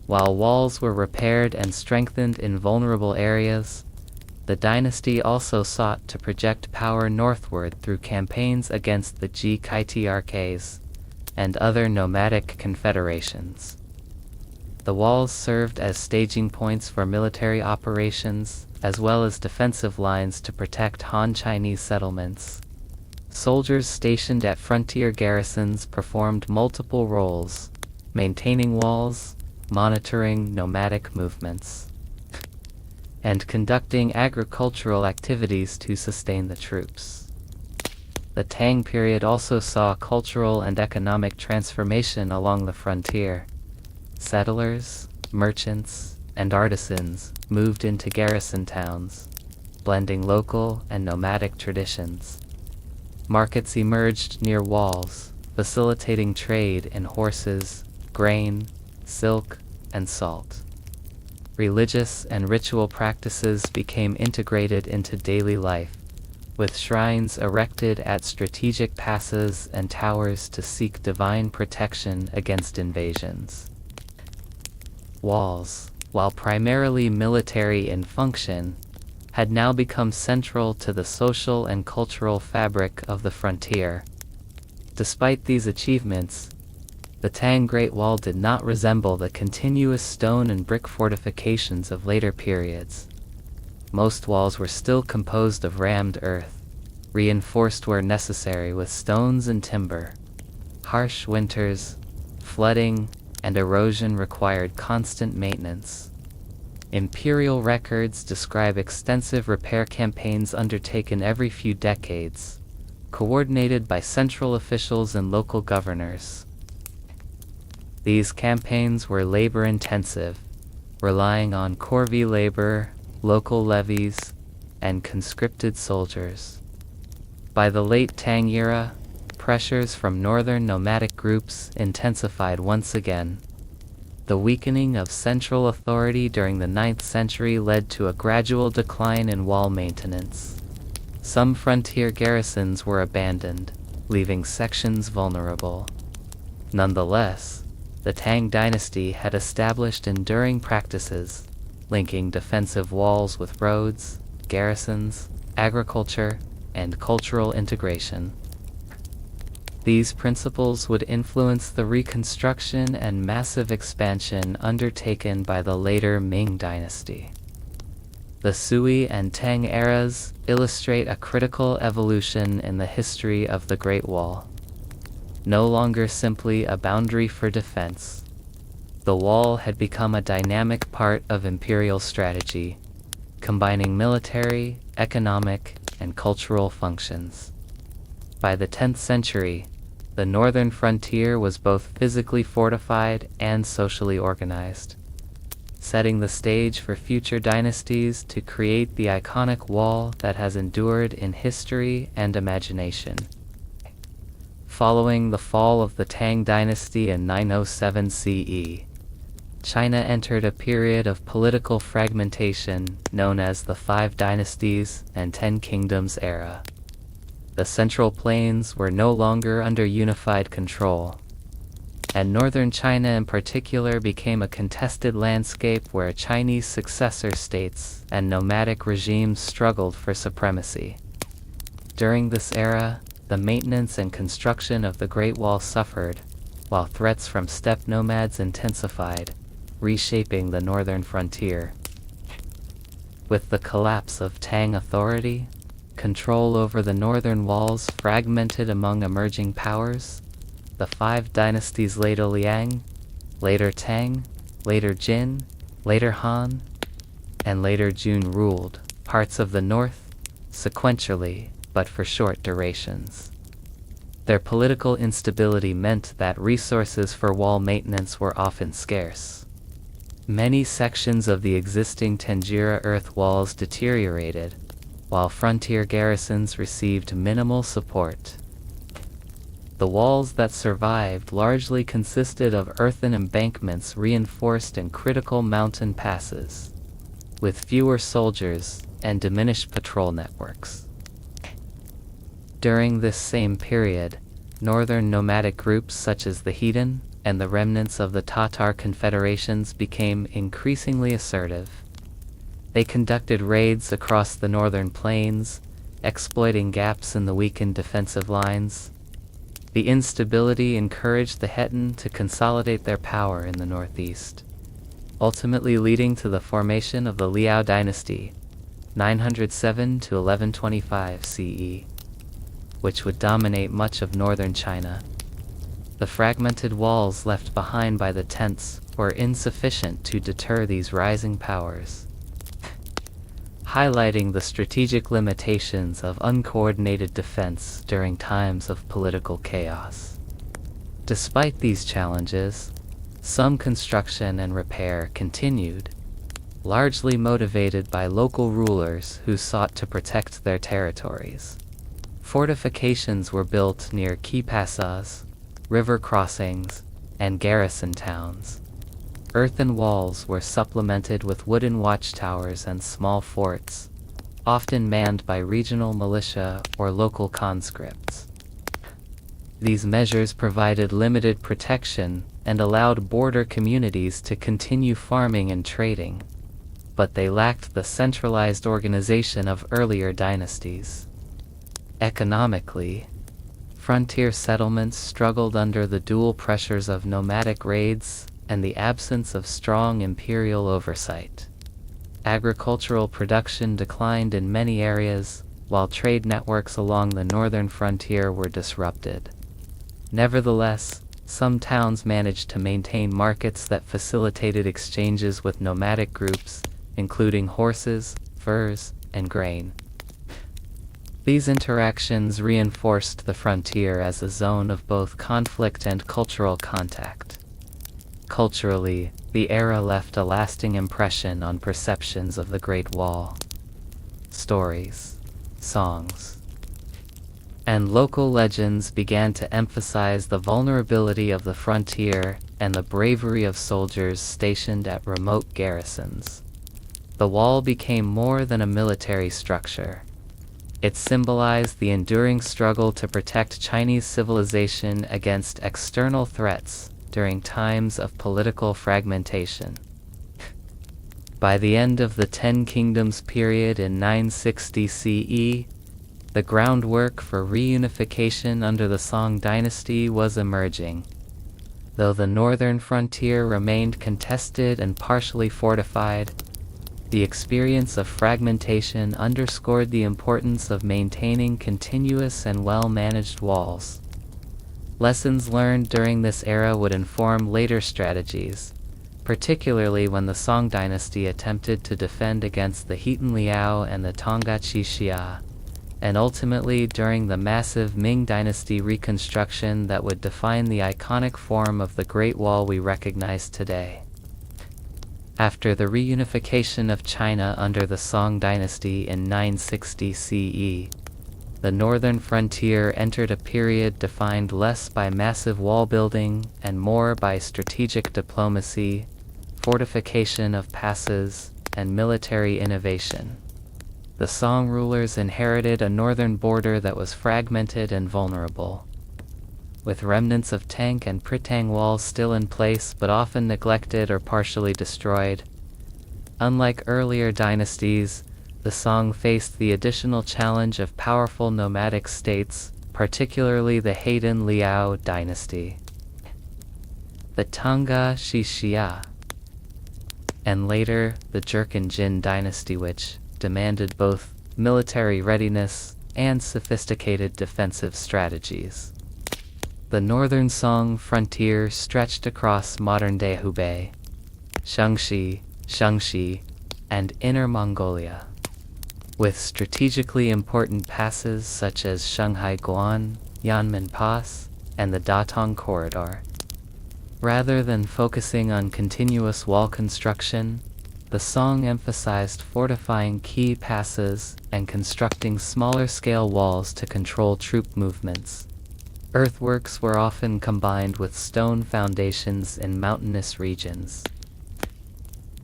While walls were repaired and strengthened in vulnerable areas, the dynasty also sought to project power northward through campaigns against the Kaitiarches and other nomadic confederations. The walls served as staging points for military operations, as well as defensive lines to protect Han Chinese settlements. Soldiers stationed at frontier garrisons performed multiple roles, maintaining walls, monitoring nomadic movements, and conducting agricultural activities to sustain the troops. The Tang period also saw cultural and economic transformation along the frontier. Settlers, merchants, and artisans moved into garrison towns, blending local and nomadic traditions. Markets emerged near walls, facilitating trade in horses, grain, silk, and salt. Religious and ritual practices became integrated into daily life, with shrines erected at strategic passes and towers to seek divine protection against invasions. Walls, while primarily military in function, had now become central to the social and cultural fabric of the frontier. Despite these achievements, the Tang Great Wall did not resemble the continuous stone and brick fortifications of later periods. Most walls were still composed of rammed earth, reinforced where necessary with stones and timber. Harsh winters, flooding, and erosion required constant maintenance. Imperial records describe extensive repair campaigns undertaken every few decades, coordinated by central officials and local governors. These campaigns were labor-intensive, relying on corvée labor, local levies, and conscripted soldiers. By the late Tang era, pressures from northern nomadic groups intensified once again. The weakening of central authority during the 9th century led to a gradual decline in wall maintenance. Some frontier garrisons were abandoned, leaving sections vulnerable. Nonetheless, the Tang dynasty had established enduring practices, linking defensive walls with roads, garrisons, agriculture, and cultural integration. These principles would influence the reconstruction and massive expansion undertaken by the later Ming dynasty. The Sui and Tang eras illustrate a critical evolution in the history of the Great Wall. No longer simply a boundary for defense, the wall had become a dynamic part of imperial strategy, combining military, economic, and cultural functions. By the 10th century, the northern frontier was both physically fortified and socially organized, setting the stage for future dynasties to create the iconic wall that has endured in history and imagination. Following the fall of the Tang dynasty in 907 CE, China entered a period of political fragmentation known as the Five Dynasties and Ten Kingdoms era. The Central Plains were no longer under unified control, and northern China in particular became a contested landscape where Chinese successor states and nomadic regimes struggled for supremacy. During this era, the maintenance and construction of the Great Wall suffered, while threats from steppe nomads intensified, reshaping the northern frontier. With the collapse of Tang authority, control over the northern walls fragmented among emerging powers. The five dynasties later Liang, later Tang, later Jin, later Han, and later Jun ruled parts of the north, sequentially, but for short durations. Their political instability meant that resources for wall maintenance were often scarce. Many sections of the existing Tanjira earth walls deteriorated, while frontier garrisons received minimal support. The walls that survived largely consisted of earthen embankments reinforced in critical mountain passes, with fewer soldiers and diminished patrol networks. During this same period, northern nomadic groups such as the Heathen and the remnants of the Tatar confederations became increasingly assertive. They conducted raids across the northern plains, exploiting gaps in the weakened defensive lines. The instability encouraged the Hettan to consolidate their power in the northeast, ultimately leading to the formation of the Liao dynasty, 907 to 1125 CE, which would dominate much of northern China. The fragmented walls left behind by the tents were insufficient to deter these rising powers, highlighting the strategic limitations of uncoordinated defense during times of political chaos. Despite these challenges, some construction and repair continued, largely motivated by local rulers who sought to protect their territories. Fortifications were built near key passes, river crossings, and garrison towns. Earthen walls were supplemented with wooden watchtowers and small forts, often manned by regional militia or local conscripts. These measures provided limited protection and allowed border communities to continue farming and trading, but they lacked the centralized organization of earlier dynasties. Economically, frontier settlements struggled under the dual pressures of nomadic raids and the absence of strong imperial oversight. Agricultural production declined in many areas, while trade networks along the northern frontier were disrupted. Nevertheless, some towns managed to maintain markets that facilitated exchanges with nomadic groups, including horses, furs, and grain. These interactions reinforced the frontier as a zone of both conflict and cultural contact. Culturally, the era left a lasting impression on perceptions of the Great Wall. Stories, songs, and local legends began to emphasize the vulnerability of the frontier and the bravery of soldiers stationed at remote garrisons. The wall became more than a military structure. It symbolized the enduring struggle to protect Chinese civilization against external threats during times of political fragmentation. By the end of the Ten Kingdoms period in 960 CE, the groundwork for reunification under the Song dynasty was emerging. Though the northern frontier remained contested and partially fortified, the experience of fragmentation underscored the importance of maintaining continuous and well-managed walls. Lessons learned during this era would inform later strategies, particularly when the Song dynasty attempted to defend against the Khitan Liao and the Tonggachi Xia, and ultimately during the massive Ming dynasty reconstruction that would define the iconic form of the Great Wall we recognize today. After the reunification of China under the Song dynasty in 960 CE, the northern frontier entered a period defined less by massive wall building and more by strategic diplomacy, fortification of passes, and military innovation. The Song rulers inherited a northern border that was fragmented and vulnerable, with remnants of tank and pritang walls still in place but often neglected or partially destroyed. Unlike earlier dynasties, the Song faced the additional challenge of powerful nomadic states, particularly the Khitan Liao dynasty, the Tonggachi Xia, and later the Jurchen Jin dynasty, which demanded both military readiness and sophisticated defensive strategies. The northern Song frontier stretched across modern-day Hubei, Shaanxi, and Inner Mongolia, with strategically important passes such as Shanghai Guan, Yanmen Pass, and the Datong Corridor. Rather than focusing on continuous wall construction, the Song emphasized fortifying key passes and constructing smaller-scale walls to control troop movements. Earthworks were often combined with stone foundations in mountainous regions,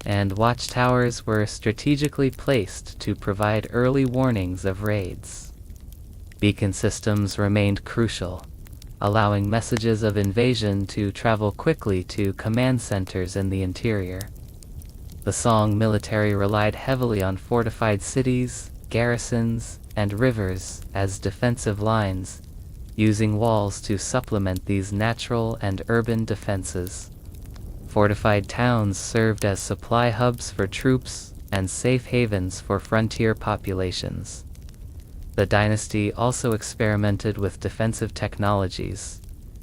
and watchtowers were strategically placed to provide early warnings of raids. Beacon systems remained crucial, allowing messages of invasion to travel quickly to command centers in the interior. The Song military relied heavily on fortified cities, garrisons, and rivers as defensive lines, using walls to supplement these natural and urban defenses. Fortified towns served as supply hubs for troops and safe havens for frontier populations. The dynasty also experimented with defensive technologies,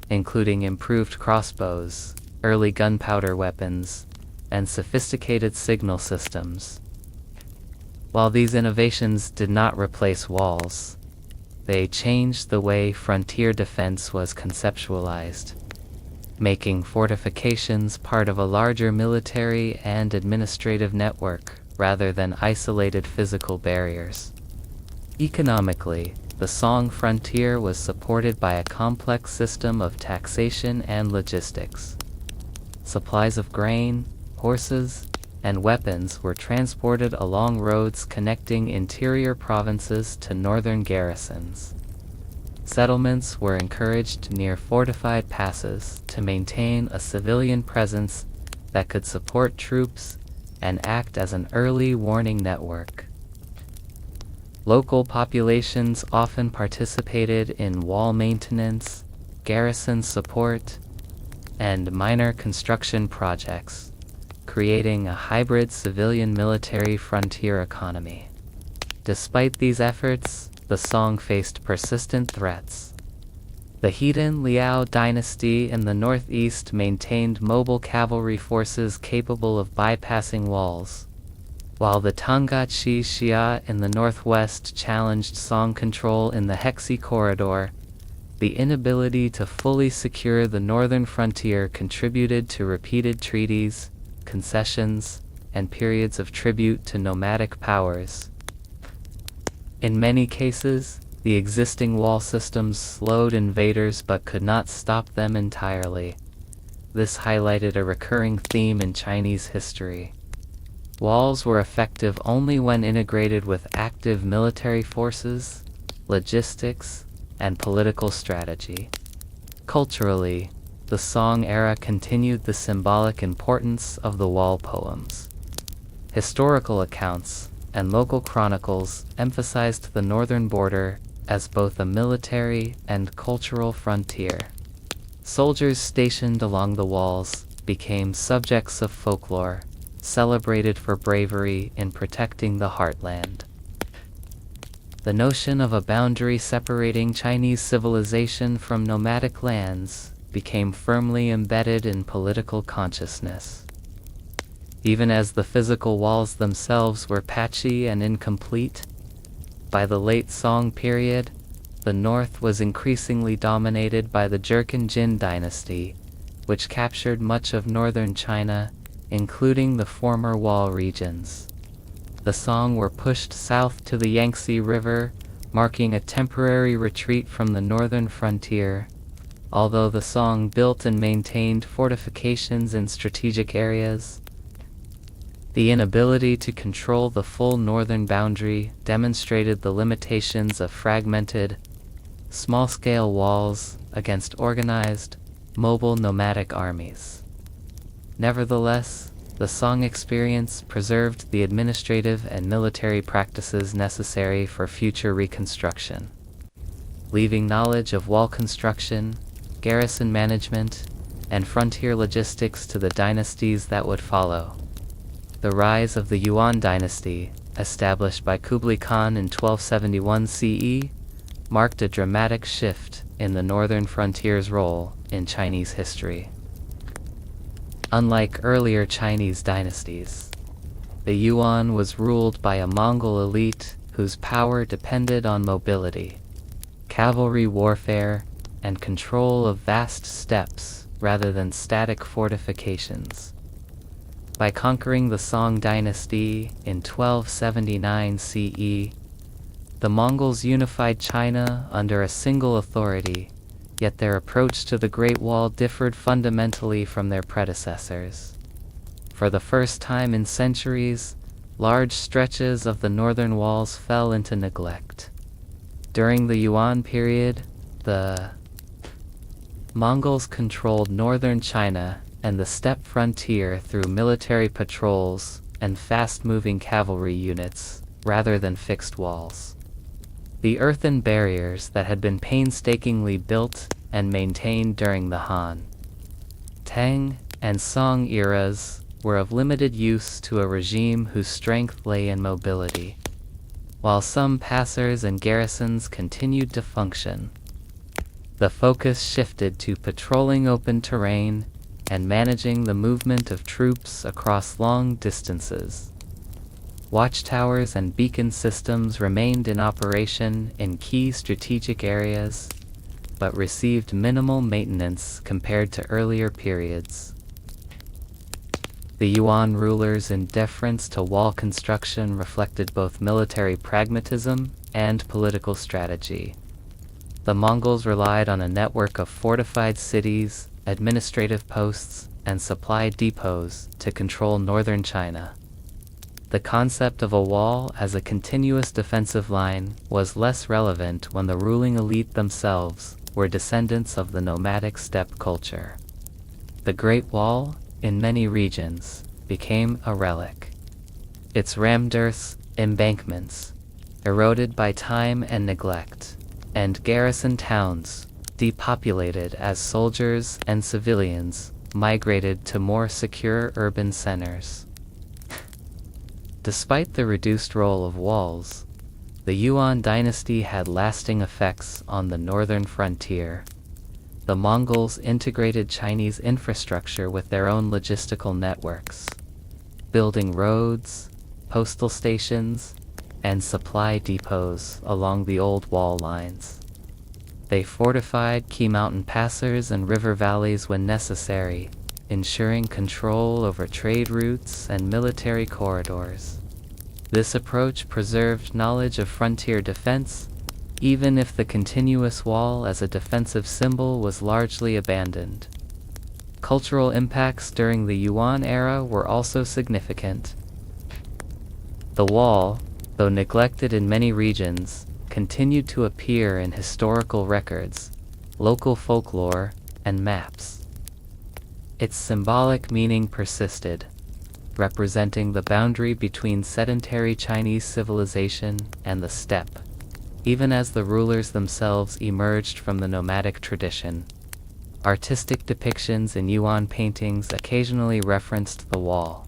including improved crossbows, early gunpowder weapons, and sophisticated signal systems. While these innovations did not replace walls, they changed the way frontier defense was conceptualized, making fortifications part of a larger military and administrative network rather than isolated physical barriers. Economically, the Song frontier was supported by a complex system of taxation and logistics. Supplies of grain, horses, and weapons were transported along roads connecting interior provinces to northern garrisons. Settlements were encouraged near fortified passes to maintain a civilian presence that could support troops and act as an early warning network. Local populations often participated in wall maintenance, garrison support, and minor construction projects, creating a hybrid civilian-military frontier economy. Despite these efforts, the Song faced persistent threats. The Khitan Liao dynasty in the northeast maintained mobile cavalry forces capable of bypassing walls, while the Tonggachi Xia in the northwest challenged Song control in the Hexi corridor. The inability to fully secure the northern frontier contributed to repeated treaties, concessions, and periods of tribute to nomadic powers. In many cases, the existing wall systems slowed invaders but could not stop them entirely. This highlighted a recurring theme in Chinese history. Walls were effective only when integrated with active military forces logistics, and political strategy. Culturally, the Song era continued the symbolic importance of the wall poems. Historical accounts and local chronicles emphasized the northern border as both a military and cultural frontier. Soldiers stationed along the walls became subjects of folklore, celebrated for bravery in protecting the heartland. The notion of a boundary separating Chinese civilization from nomadic lands became firmly embedded in political consciousness. Even as the physical walls themselves were patchy and incomplete, by the late Song period, the north was increasingly dominated by the Jin dynasty, which captured much of northern China, including the former wall regions. The Song were pushed south to the Yangtze River, marking a temporary retreat from the northern frontier. Although the Song built and maintained fortifications in strategic areas, the inability to control the full northern boundary demonstrated the limitations of fragmented, small-scale walls against organized, mobile nomadic armies. Nevertheless, the Song experience preserved the administrative and military practices necessary for future reconstruction, leaving knowledge of wall construction, garrison management, and frontier logistics to the dynasties that would follow. The rise of the Yuan dynasty, established by Kublai Khan in 1271 CE, marked a dramatic shift in the northern frontier's role in Chinese history. Unlike earlier Chinese dynasties, the Yuan was ruled by a Mongol elite whose power depended on mobility, cavalry warfare, and control of vast steppes rather than static fortifications. By conquering the Song dynasty in 1279 CE, the Mongols unified China under a single authority, yet their approach to the Great Wall differed fundamentally from their predecessors. For the first time in centuries, large stretches of the northern walls fell into neglect. During the Yuan period, the Mongols controlled northern China and the steppe frontier through military patrols and fast-moving cavalry units, rather than fixed walls. The earthen barriers that had been painstakingly built and maintained during the Han, Tang, and Song eras were of limited use to a regime whose strength lay in mobility. While some passers and garrisons continued to function, the focus shifted to patrolling open terrain and managing the movement of troops across long distances. Watchtowers and beacon systems remained in operation in key strategic areas, but received minimal maintenance compared to earlier periods. The Yuan rulers' indifference to wall construction reflected both military pragmatism and political strategy. The Mongols relied on a network of fortified cities, administrative posts, and supply depots to control northern China. The concept of a wall as a continuous defensive line was less relevant when the ruling elite themselves were descendants of the nomadic steppe culture. The Great Wall, in many regions, became a relic. Its ramdirths, embankments, eroded by time and neglect, and garrison towns, depopulated as soldiers and civilians migrated to more secure urban centers. Despite the reduced role of walls, the Yuan dynasty had lasting effects on the northern frontier. The Mongols integrated Chinese infrastructure with their own logistical networks, building roads, postal stations, and supply depots along the old wall lines. They fortified key mountain passes and river valleys when necessary, ensuring control over trade routes and military corridors. This approach preserved knowledge of frontier defense, even if the continuous wall as a defensive symbol was largely abandoned. Cultural impacts during the Yuan era were also significant. The wall, though neglected in many regions, continued to appear in historical records, local folklore, and maps. Its symbolic meaning persisted, representing the boundary between sedentary Chinese civilization and the steppe, even as the rulers themselves emerged from the nomadic tradition. Artistic depictions in Yuan paintings occasionally referenced the wall,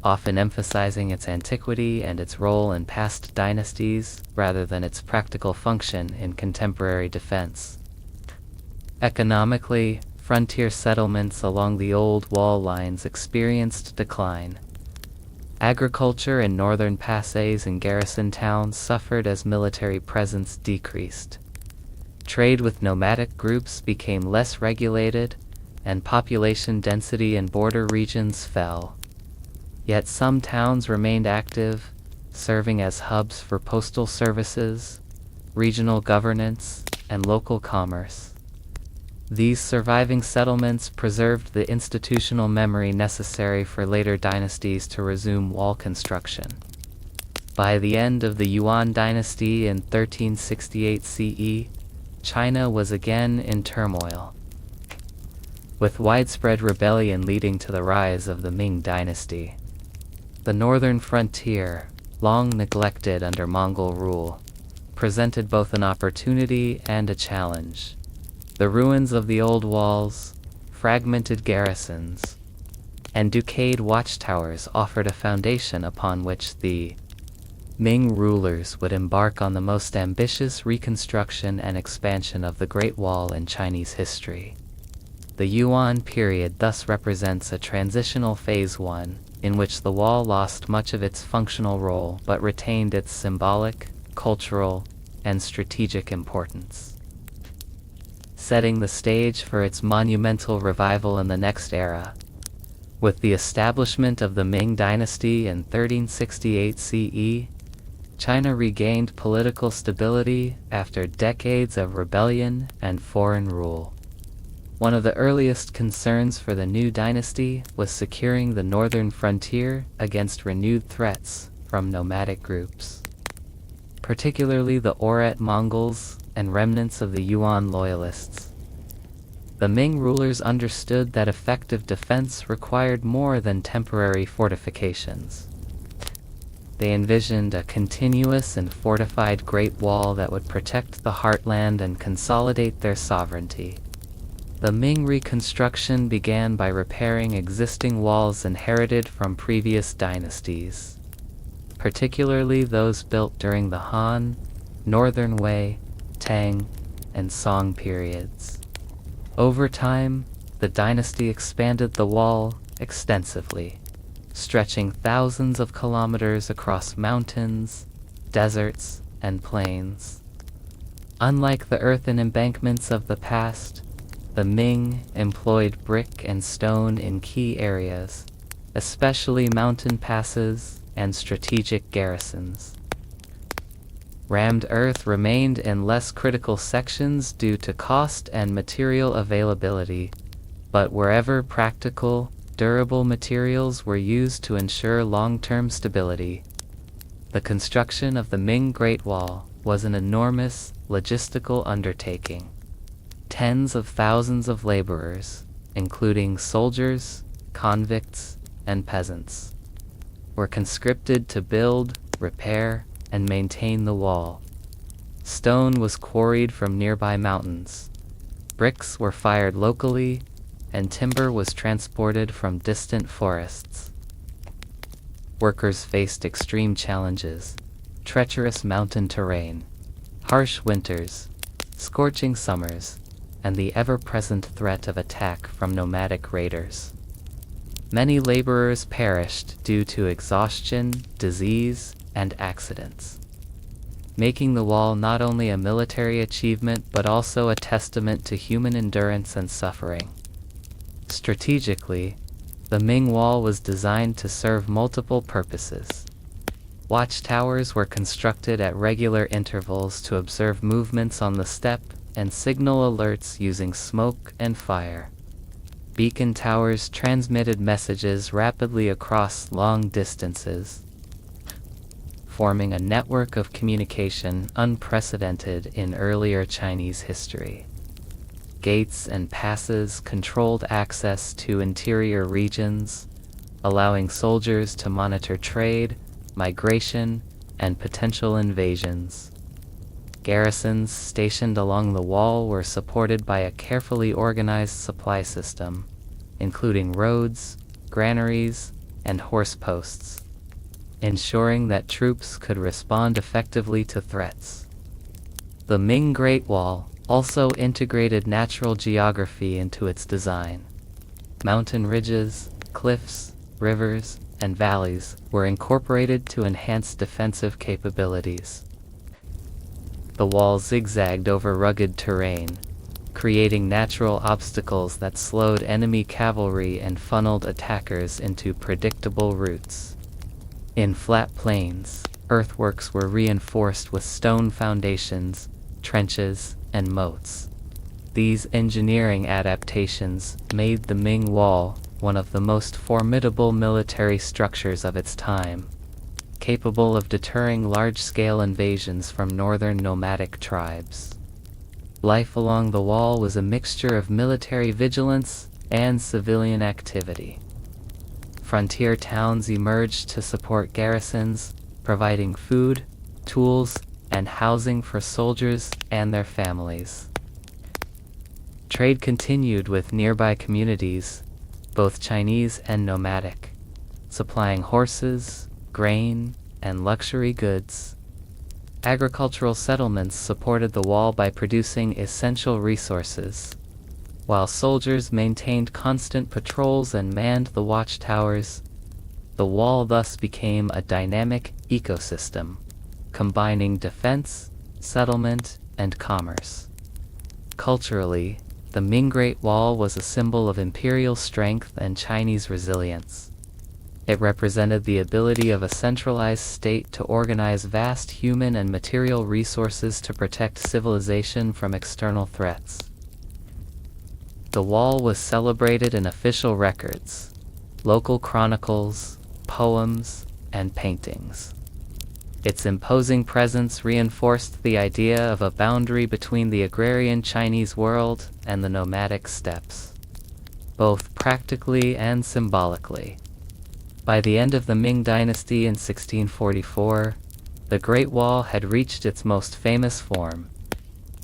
often emphasizing its antiquity and its role in past dynasties rather than its practical function in contemporary defense. Economically, frontier settlements along the old wall lines experienced decline. Agriculture in northern passes and garrison towns suffered as military presence decreased. Trade with nomadic groups became less regulated, and population density in border regions fell. Yet some towns remained active, serving as hubs for postal services, regional governance, and local commerce. These surviving settlements preserved the institutional memory necessary for later dynasties to resume wall construction. By the end of the Yuan dynasty in 1368 CE, China was again in turmoil, with widespread rebellion leading to the rise of the Ming dynasty. The northern frontier, long neglected under Mongol rule, presented both an opportunity and a challenge. The ruins of the old walls, fragmented garrisons, and decayed watchtowers offered a foundation upon which the Ming rulers would embark on the most ambitious reconstruction and expansion of the Great Wall in Chinese history. The Yuan period thus represents a transitional phase 1, in which the wall lost much of its functional role but retained its symbolic, cultural, and strategic importance, setting the stage for its monumental revival in the next era. With the establishment of the Ming dynasty in 1368 CE, China regained political stability after decades of rebellion and foreign rule. One of the earliest concerns for the new dynasty was securing the northern frontier against renewed threats from nomadic groups, particularly the Oirat Mongols and remnants of the Yuan loyalists. The Ming rulers understood that effective defense required more than temporary fortifications. They envisioned a continuous and fortified Great Wall that would protect the heartland and consolidate their sovereignty. The Ming reconstruction began by repairing existing walls inherited from previous dynasties, particularly those built during the Han, Northern Wei, Tang, and Song periods. Over time, the dynasty expanded the wall extensively, stretching thousands of kilometers across mountains, deserts, and plains. Unlike the earthen embankments of the past, the Ming employed brick and stone in key areas, especially mountain passes and strategic garrisons. Rammed earth remained in less critical sections due to cost and material availability, but wherever practical, durable materials were used to ensure long-term stability. The construction of the Ming Great Wall was an enormous logistical undertaking. Tens of thousands of laborers, including soldiers, convicts, and peasants, were conscripted to build, repair, and maintain the wall. Stone was quarried from nearby mountains, bricks were fired locally, and timber was transported from distant forests. Workers faced extreme challenges: treacherous mountain terrain, harsh winters, scorching summers, and the ever-present threat of attack from nomadic raiders. Many laborers perished due to exhaustion, disease, and accidents, making the wall not only a military achievement but also a testament to human endurance and suffering. Strategically, the Ming Wall was designed to serve multiple purposes. Watchtowers were constructed at regular intervals to observe movements on the steppe and signal alerts using smoke and fire. Beacon towers transmitted messages rapidly across long distances. forming a network of communication unprecedented in earlier Chinese history. Gates and passes controlled access to interior regions, allowing soldiers to monitor trade, migration, and potential invasions. Garrisons stationed along the wall were supported by a carefully organized supply system, including roads, granaries, and horse posts, ensuring that troops could respond effectively to threats. The Ming Great Wall also integrated natural geography into its design. Mountain ridges, cliffs, rivers, and valleys were incorporated to enhance defensive capabilities. The wall zigzagged over rugged terrain, creating natural obstacles that slowed enemy cavalry and funneled attackers into predictable routes. In flat plains, earthworks were reinforced with stone foundations, trenches, and moats. These engineering adaptations made the Ming Wall one of the most formidable military structures of its time, capable of deterring large-scale invasions from northern nomadic tribes. Life along the wall was a mixture of military vigilance and civilian activity. Frontier towns emerged to support garrisons, providing food, tools, and housing for soldiers and their families. Trade continued with nearby communities, both Chinese and nomadic, supplying horses, grain, and luxury goods. Agricultural settlements supported the wall by producing essential resources, while soldiers maintained constant patrols and manned the watchtowers. The wall thus became a dynamic ecosystem, combining defense, settlement, and commerce. Culturally, the Ming Great Wall was a symbol of imperial strength and Chinese resilience. It represented the ability of a centralized state to organize vast human and material resources to protect civilization from external threats. The wall was celebrated in official records, local chronicles, poems, and paintings. Its imposing presence reinforced the idea of a boundary between the agrarian Chinese world and the nomadic steppes, both practically and symbolically. By the end of the Ming Dynasty in 1644, the Great Wall had reached its most famous form,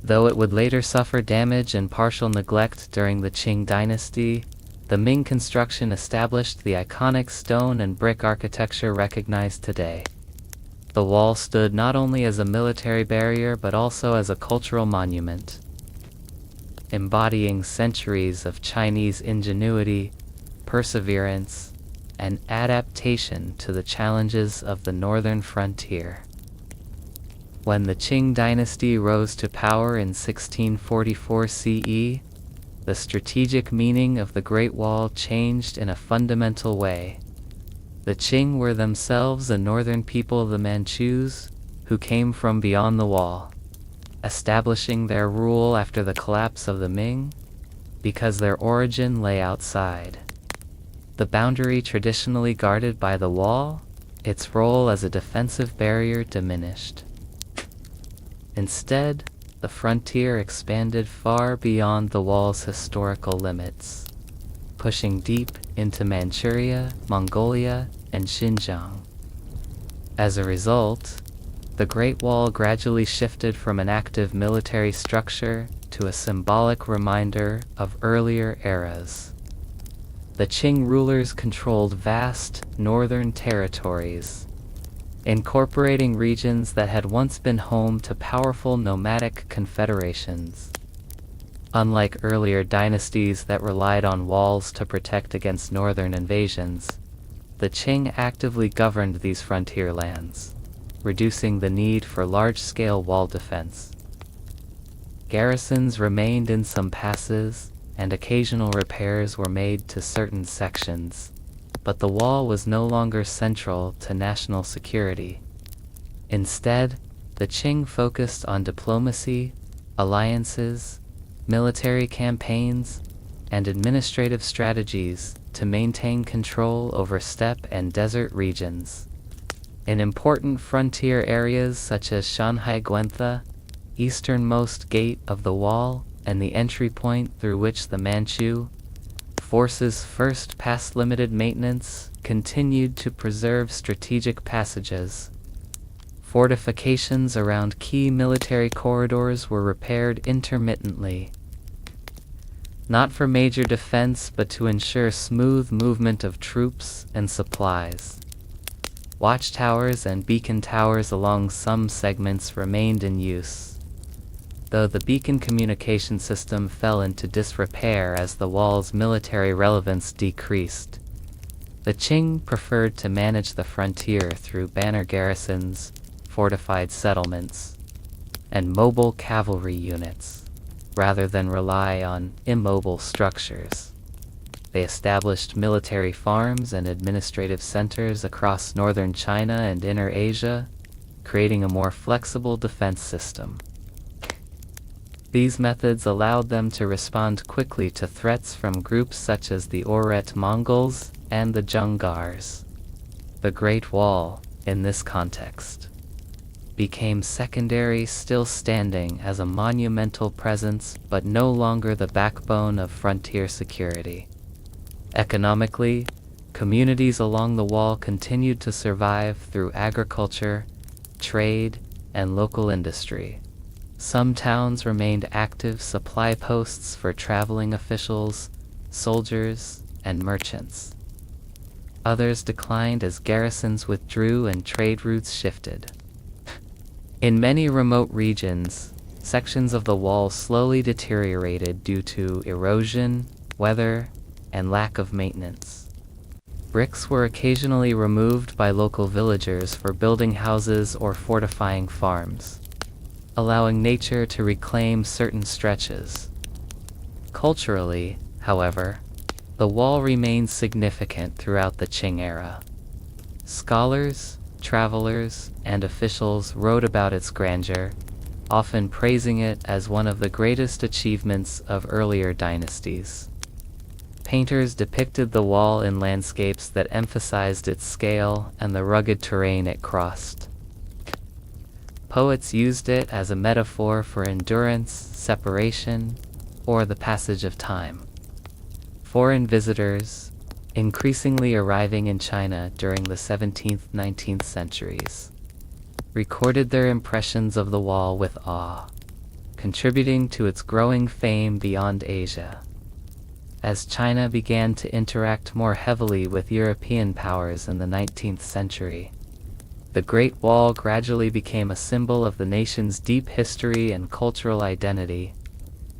though it would later suffer damage and partial neglect during the Qing Dynasty. The Ming construction established the iconic stone and brick architecture recognized today. The wall stood not only as a military barrier but also as a cultural monument, embodying centuries of Chinese ingenuity, perseverance, and adaptation to the challenges of the northern frontier. When the Qing dynasty rose to power in 1644 CE, the strategic meaning of the Great Wall changed in a fundamental way. The Qing were themselves a northern people of the Manchus, who came from beyond the wall, establishing their rule after the collapse of the Ming, because their origin lay outside the boundary traditionally guarded by the wall. Its role as a defensive barrier diminished. Instead, the frontier expanded far beyond the wall's historical limits, pushing deep into Manchuria, Mongolia, and Xinjiang. As a result, the Great Wall gradually shifted from an active military structure to a symbolic reminder of earlier eras. The Qing rulers controlled vast northern territories, incorporating regions that had once been home to powerful nomadic confederations. Unlike earlier dynasties that relied on walls to protect against northern invasions, the Qing actively governed these frontier lands, reducing the need for large-scale wall defense. Garrisons remained in some passes, and occasional repairs were made to certain sections, but the wall was no longer central to national security. Instead, the Qing focused on diplomacy, alliances, military campaigns, and administrative strategies to maintain control over steppe and desert regions. In important frontier areas such as Shanhai Guantha, easternmost gate of the wall, and the entry point through which the Manchu forces first past limited maintenance, continued to preserve strategic passages. Fortifications around key military corridors were repaired intermittently, not for major defense but to ensure smooth movement of troops and supplies. Watchtowers and beacon towers along some segments remained in use, though the beacon communication system fell into disrepair as the wall's military relevance decreased. The Qing preferred to manage the frontier through banner garrisons, fortified settlements, and mobile cavalry units, rather than rely on immobile structures. They established military farms and administrative centers across northern China and Inner Asia, creating a more flexible defense system. These methods allowed them to respond quickly to threats from groups such as the Oirat Mongols and the Dzungars. The Great Wall, in this context, became secondary, still standing as a monumental presence but no longer the backbone of frontier security. Economically, communities along the wall continued to survive through agriculture, trade, and local industry. Some towns remained active supply posts for traveling officials, soldiers, and merchants. Others declined as garrisons withdrew and trade routes shifted. In many remote regions, sections of the wall slowly deteriorated due to erosion, weather, and lack of maintenance. Bricks were occasionally removed by local villagers for building houses or fortifying farms, allowing nature to reclaim certain stretches. Culturally, however, the wall remained significant throughout the Qing era. Scholars, travelers, and officials wrote about its grandeur, often praising it as one of the greatest achievements of earlier dynasties. Painters depicted the wall in landscapes that emphasized its scale and the rugged terrain it crossed. Poets used it as a metaphor for endurance, separation, or the passage of time. Foreign visitors, increasingly arriving in China during the 17th–19th centuries, recorded their impressions of the wall with awe, contributing to its growing fame beyond Asia. As China began to interact more heavily with European powers in the 19th century, the Great Wall gradually became a symbol of the nation's deep history and cultural identity.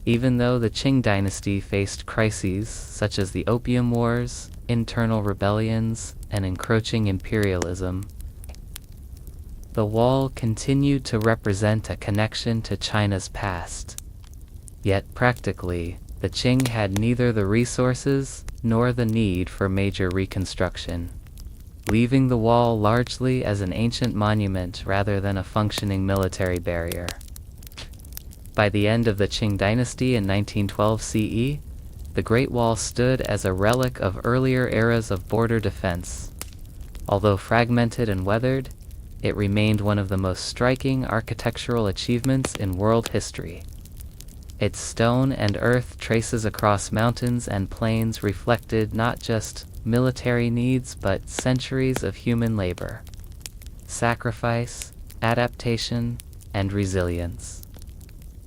Even though the Qing dynasty faced crises such as the Opium Wars, internal rebellions, and encroaching imperialism, the wall continued to represent a connection to China's past. Yet practically, the Qing had neither the resources nor the need for major reconstruction, leaving the wall largely as an ancient monument rather than a functioning military barrier. By the end of the Qing dynasty in 1912 CE, the Great Wall stood as a relic of earlier eras of border defense. Although fragmented and weathered, it remained one of the most striking architectural achievements in world history. Its stone and earth traces across mountains and plains reflected not just military needs but centuries of human labor, sacrifice, adaptation, and resilience.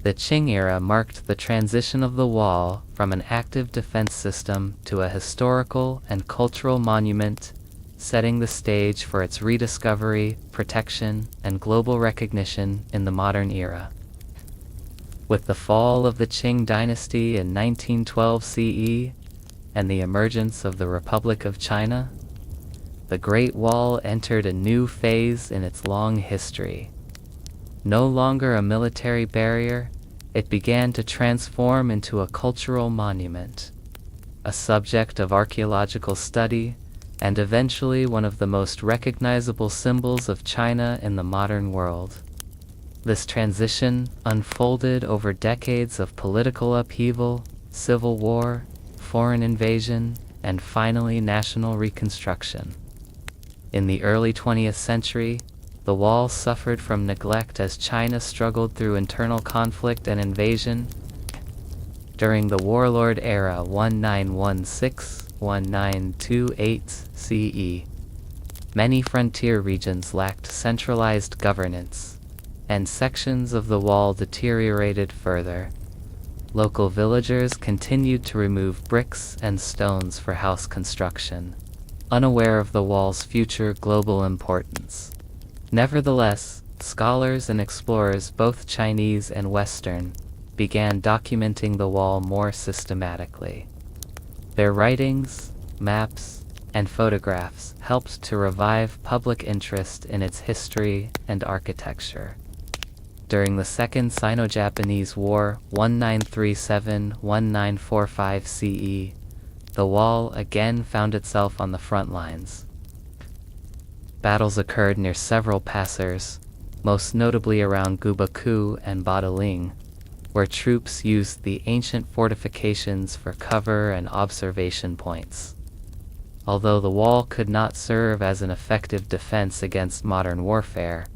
The Qing era marked the transition of the wall from an active defense system to a historical and cultural monument, setting the stage for its rediscovery, protection, and global recognition in the modern era. With the fall of the Qing dynasty in 1912 CE and the emergence of the Republic of China, the Great Wall entered a new phase in its long history. No longer a military barrier, it began to transform into a cultural monument, a subject of archaeological study, and eventually one of the most recognizable symbols of China in the modern world. This transition unfolded over decades of political upheaval, civil war, foreign invasion, and finally national reconstruction. In the early 20th century, the wall suffered from neglect as China struggled through internal conflict and invasion. During the warlord era 1916-1928 CE, many frontier regions lacked centralized governance, and sections of the wall deteriorated further. Local villagers continued to remove bricks and stones for house construction, unaware of the wall's future global importance. Nevertheless, scholars and explorers, both Chinese and Western, began documenting the wall more systematically. Their writings, maps, and photographs helped to revive public interest in its history and architecture. During the Second Sino-Japanese War 1937-1945 CE, the wall again found itself on the front lines. Battles occurred near several passes, most notably around Gubaku and Badaling, where troops used the ancient fortifications for cover and observation points. Although the wall could not serve as an effective defense against modern warfare,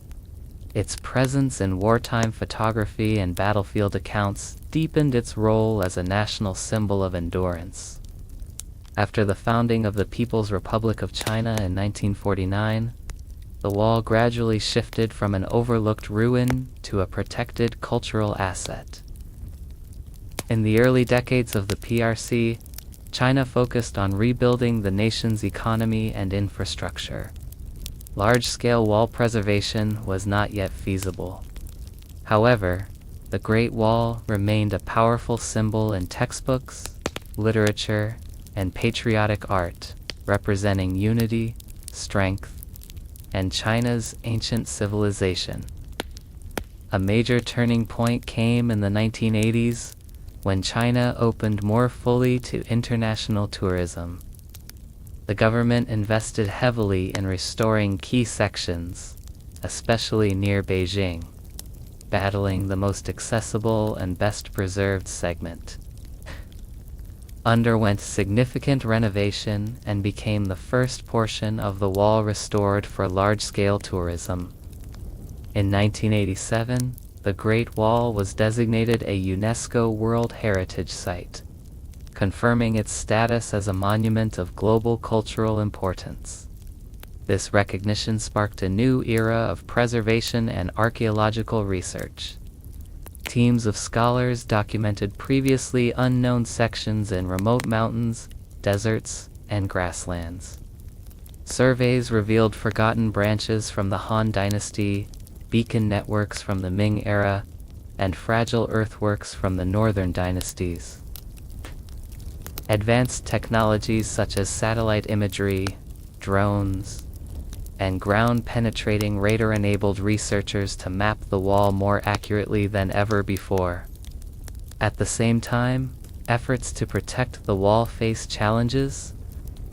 its presence in wartime photography and battlefield accounts deepened its role as a national symbol of endurance. After the founding of the People's Republic of China in 1949, the wall gradually shifted from an overlooked ruin to a protected cultural asset. In the early decades of the PRC, China focused on rebuilding the nation's economy and infrastructure. Large-scale wall preservation was not yet feasible. However, the Great Wall remained a powerful symbol in textbooks, literature, and patriotic art, representing unity, strength, and China's ancient civilization. A major turning point came in the 1980s, when China opened more fully to international tourism. The government invested heavily in restoring key sections, especially near Beijing, battling the most accessible and best preserved segment. Underwent significant renovation and became the first portion of the wall restored for large-scale tourism. In 1987, the Great Wall was designated a UNESCO World Heritage Site, confirming its status as a monument of global cultural importance. This recognition sparked a new era of preservation and archaeological research. Teams of scholars documented previously unknown sections in remote mountains, deserts, and grasslands. Surveys revealed forgotten branches from the Han Dynasty, beacon networks from the Ming era, and fragile earthworks from the northern dynasties. Advanced technologies such as satellite imagery, drones, and ground-penetrating radar enabled researchers to map the wall more accurately than ever before. At the same time, efforts to protect the wall face challenges: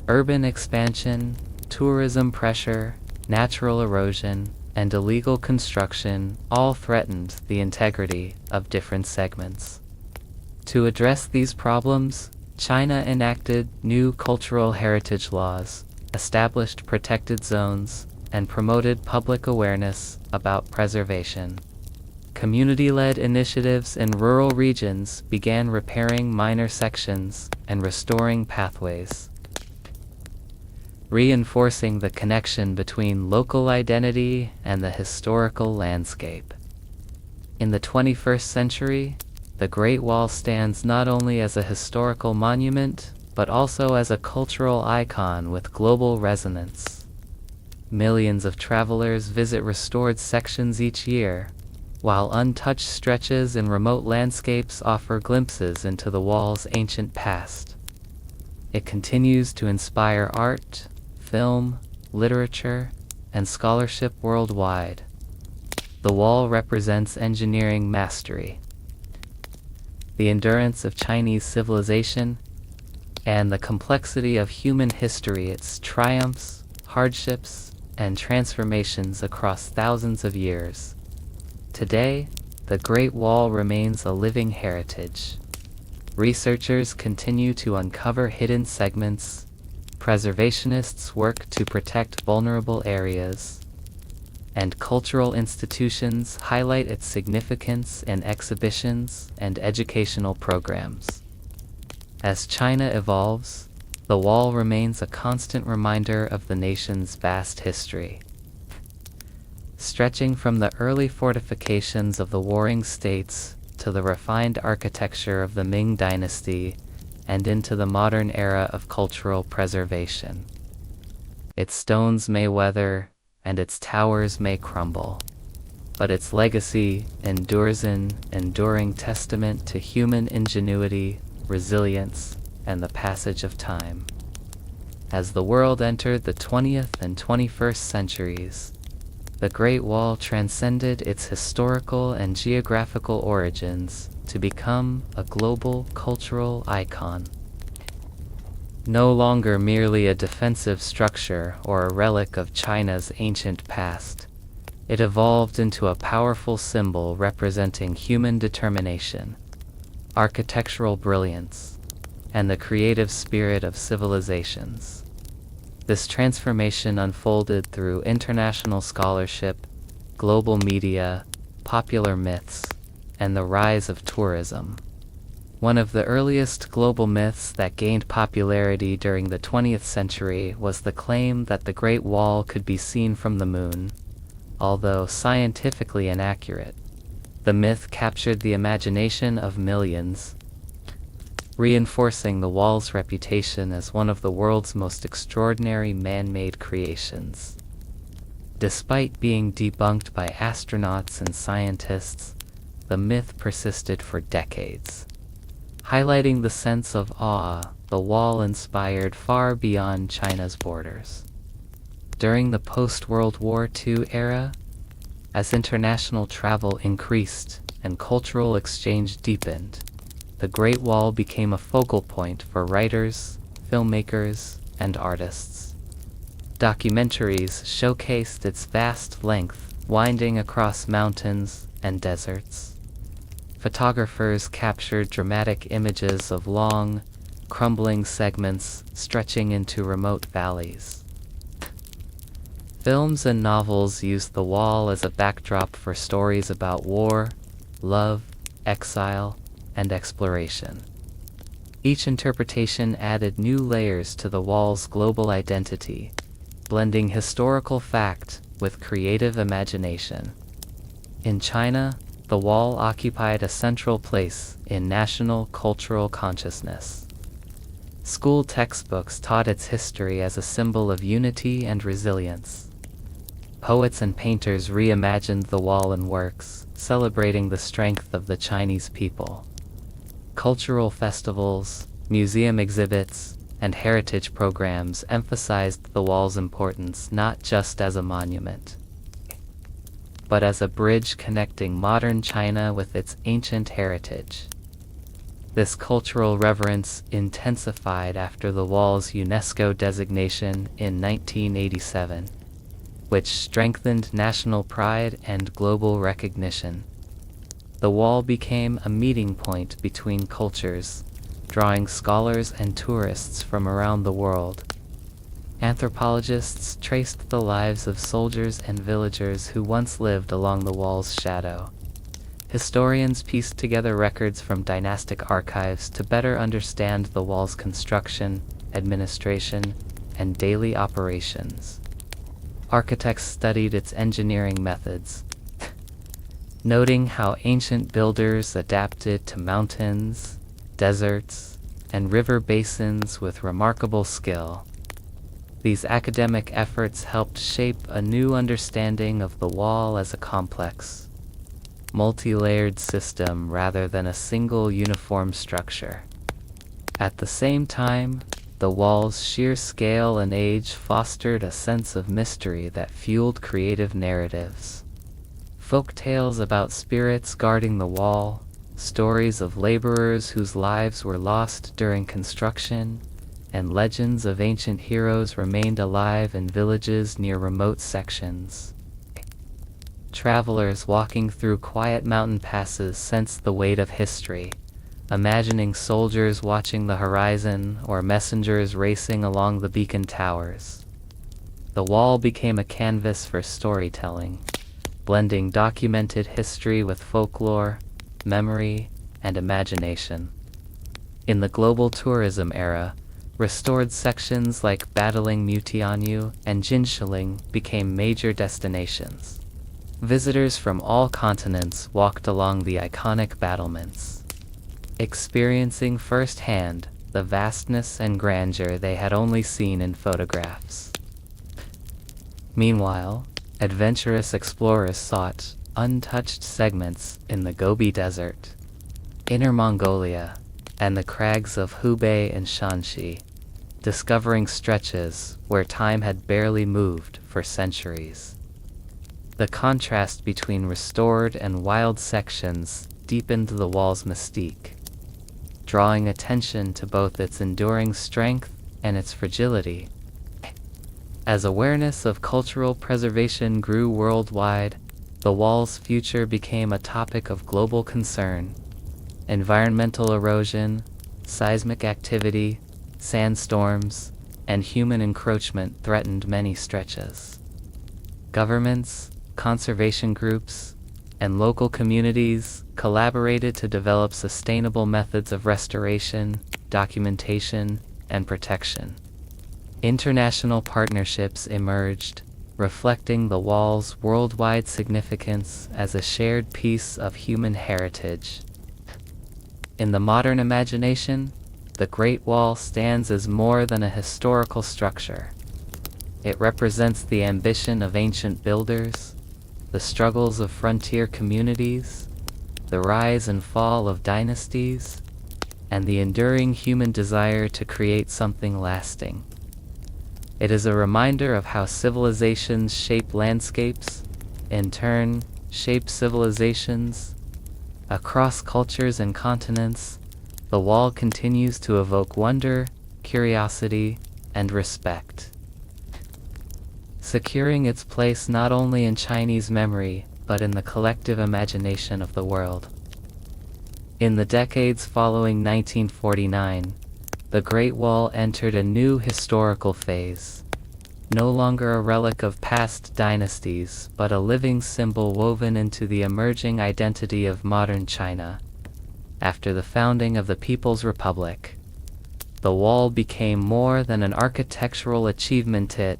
urban expansion, tourism pressure, natural erosion, and illegal construction all threatened the integrity of different segments. To address these problems, China enacted new cultural heritage laws, established protected zones, and promoted public awareness about preservation. Community-led initiatives in rural regions began repairing minor sections and restoring pathways, reinforcing the connection between local identity and the historical landscape. In the 21st century, the Great Wall stands not only as a historical monument, but also as a cultural icon with global resonance. Millions of travelers visit restored sections each year, while untouched stretches in remote landscapes offer glimpses into the wall's ancient past. It continues to inspire art, film, literature, and scholarship worldwide. The wall represents engineering mastery, the endurance of Chinese civilization, and the complexity of human history, its triumphs, hardships, and transformations across thousands of years. Today, the Great Wall remains a living heritage. Researchers continue to uncover hidden segments, Preservationists work to protect vulnerable areas, and cultural institutions highlight its significance in exhibitions and educational programs. As China evolves, the wall remains a constant reminder of the nation's vast history. Stretching from the early fortifications of the warring states to the refined architecture of the Ming Dynasty and into the modern era of cultural preservation. Its stones may weather, and its towers may crumble, but its legacy endures an enduring testament to human ingenuity, resilience, and the passage of time. As the world entered the 20th and 21st centuries, the Great Wall transcended its historical and geographical origins to become a global cultural icon. No longer merely a defensive structure or a relic of China's ancient past, it evolved into a powerful symbol representing human determination, architectural brilliance, and the creative spirit of civilizations. This transformation unfolded through international scholarship, global media, popular myths, and the rise of tourism. One of the earliest global myths that gained popularity during the 20th century was the claim that the Great Wall could be seen from the moon. Although scientifically inaccurate, the myth captured the imagination of millions, reinforcing the wall's reputation as one of the world's most extraordinary man-made creations. Despite being debunked by astronauts and scientists, the myth persisted for decades. Highlighting the sense of awe the wall inspired far beyond China's borders. During the post-World War II era, as international travel increased and cultural exchange deepened, the Great Wall became a focal point for writers, filmmakers, and artists. Documentaries showcased its vast length, winding across mountains and deserts. Photographers captured dramatic images of long, crumbling segments stretching into remote valleys. Films and novels used the wall as a backdrop for stories about war, love, exile, and exploration. Each interpretation added new layers to the wall's global identity, blending historical fact with creative imagination. In China, the wall occupied a central place in national cultural consciousness. School textbooks taught its history as a symbol of unity and resilience. Poets and painters reimagined the wall in works, celebrating the strength of the Chinese people. Cultural festivals, museum exhibits, and heritage programs emphasized the wall's importance not just as a monument, but as a bridge connecting modern China with its ancient heritage. This cultural reverence intensified after the wall's UNESCO designation in 1987, which strengthened national pride and global recognition. The wall became a meeting point between cultures, drawing scholars and tourists from around the world. Anthropologists traced the lives of soldiers and villagers who once lived along the wall's shadow. Historians pieced together records from dynastic archives to better understand the wall's construction, administration, and daily operations. Architects studied its engineering methods, noting how ancient builders adapted to mountains, deserts, and river basins with remarkable skill. These academic efforts helped shape a new understanding of the wall as a complex, multi-layered system rather than a single uniform structure. At the same time, the wall's sheer scale and age fostered a sense of mystery that fueled creative narratives. Folk tales about spirits guarding the wall, stories of laborers whose lives were lost during construction, and legends of ancient heroes remained alive in villages near remote sections. Travelers walking through quiet mountain passes sensed the weight of history, imagining soldiers watching the horizon or messengers racing along the beacon towers. The wall became a canvas for storytelling, blending documented history with folklore, memory, and imagination. In the global tourism era, restored sections like Badaling Mutianyu and Jinshiling became major destinations. Visitors from all continents walked along the iconic battlements, experiencing firsthand the vastness and grandeur they had only seen in photographs. Meanwhile, adventurous explorers sought untouched segments in the Gobi Desert, Inner Mongolia, and the crags of Hubei and Shanxi, discovering stretches where time had barely moved for centuries. The contrast between restored and wild sections deepened the wall's mystique, drawing attention to both its enduring strength and its fragility. As awareness of cultural preservation grew worldwide, the wall's future became a topic of global concern. Environmental erosion, seismic activity, sandstorms, and human encroachment threatened many stretches. Governments, conservation groups, and local communities collaborated to develop sustainable methods of restoration, documentation, and protection. International partnerships emerged, reflecting the wall's worldwide significance as a shared piece of human heritage. In the modern imagination, the Great Wall stands as more than a historical structure. It represents the ambition of ancient builders, the struggles of frontier communities, the rise and fall of dynasties, and the enduring human desire to create something lasting. It is a reminder of how civilizations shape landscapes, in turn, shape civilizations. Across cultures and continents, the wall continues to evoke wonder, curiosity, and respect, securing its place not only in Chinese memory, but in the collective imagination of the world. In the decades following 1949, the Great Wall entered a new historical phase, no longer a relic of past dynasties, but a living symbol woven into the emerging identity of modern China. After the founding of the People's Republic, the wall became more than an architectural achievement. It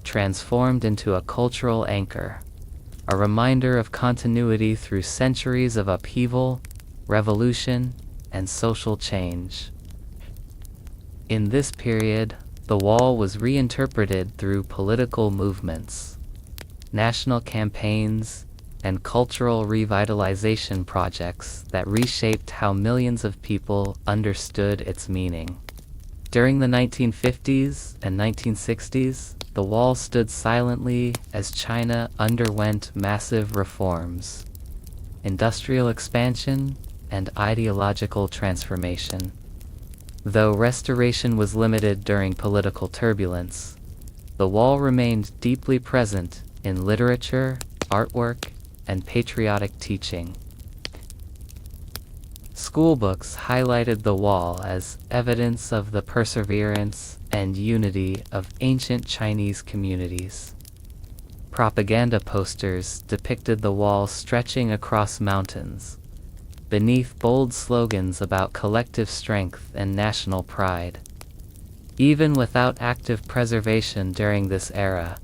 transformed into a cultural anchor, a reminder of continuity through centuries of upheaval, revolution, and social change. In this period, the wall was reinterpreted through political movements, national campaigns, and cultural revitalization projects that reshaped how millions of people understood its meaning. During the 1950s and 1960s, the wall stood silently as China underwent massive reforms, industrial expansion, and ideological transformation. Though restoration was limited during political turbulence, the wall remained deeply present in literature, artwork, and patriotic teaching. Schoolbooks highlighted the wall as evidence of the perseverance and unity of ancient Chinese communities. Propaganda posters depicted the wall stretching across mountains, beneath bold slogans about collective strength and national pride. Even without active preservation during this era,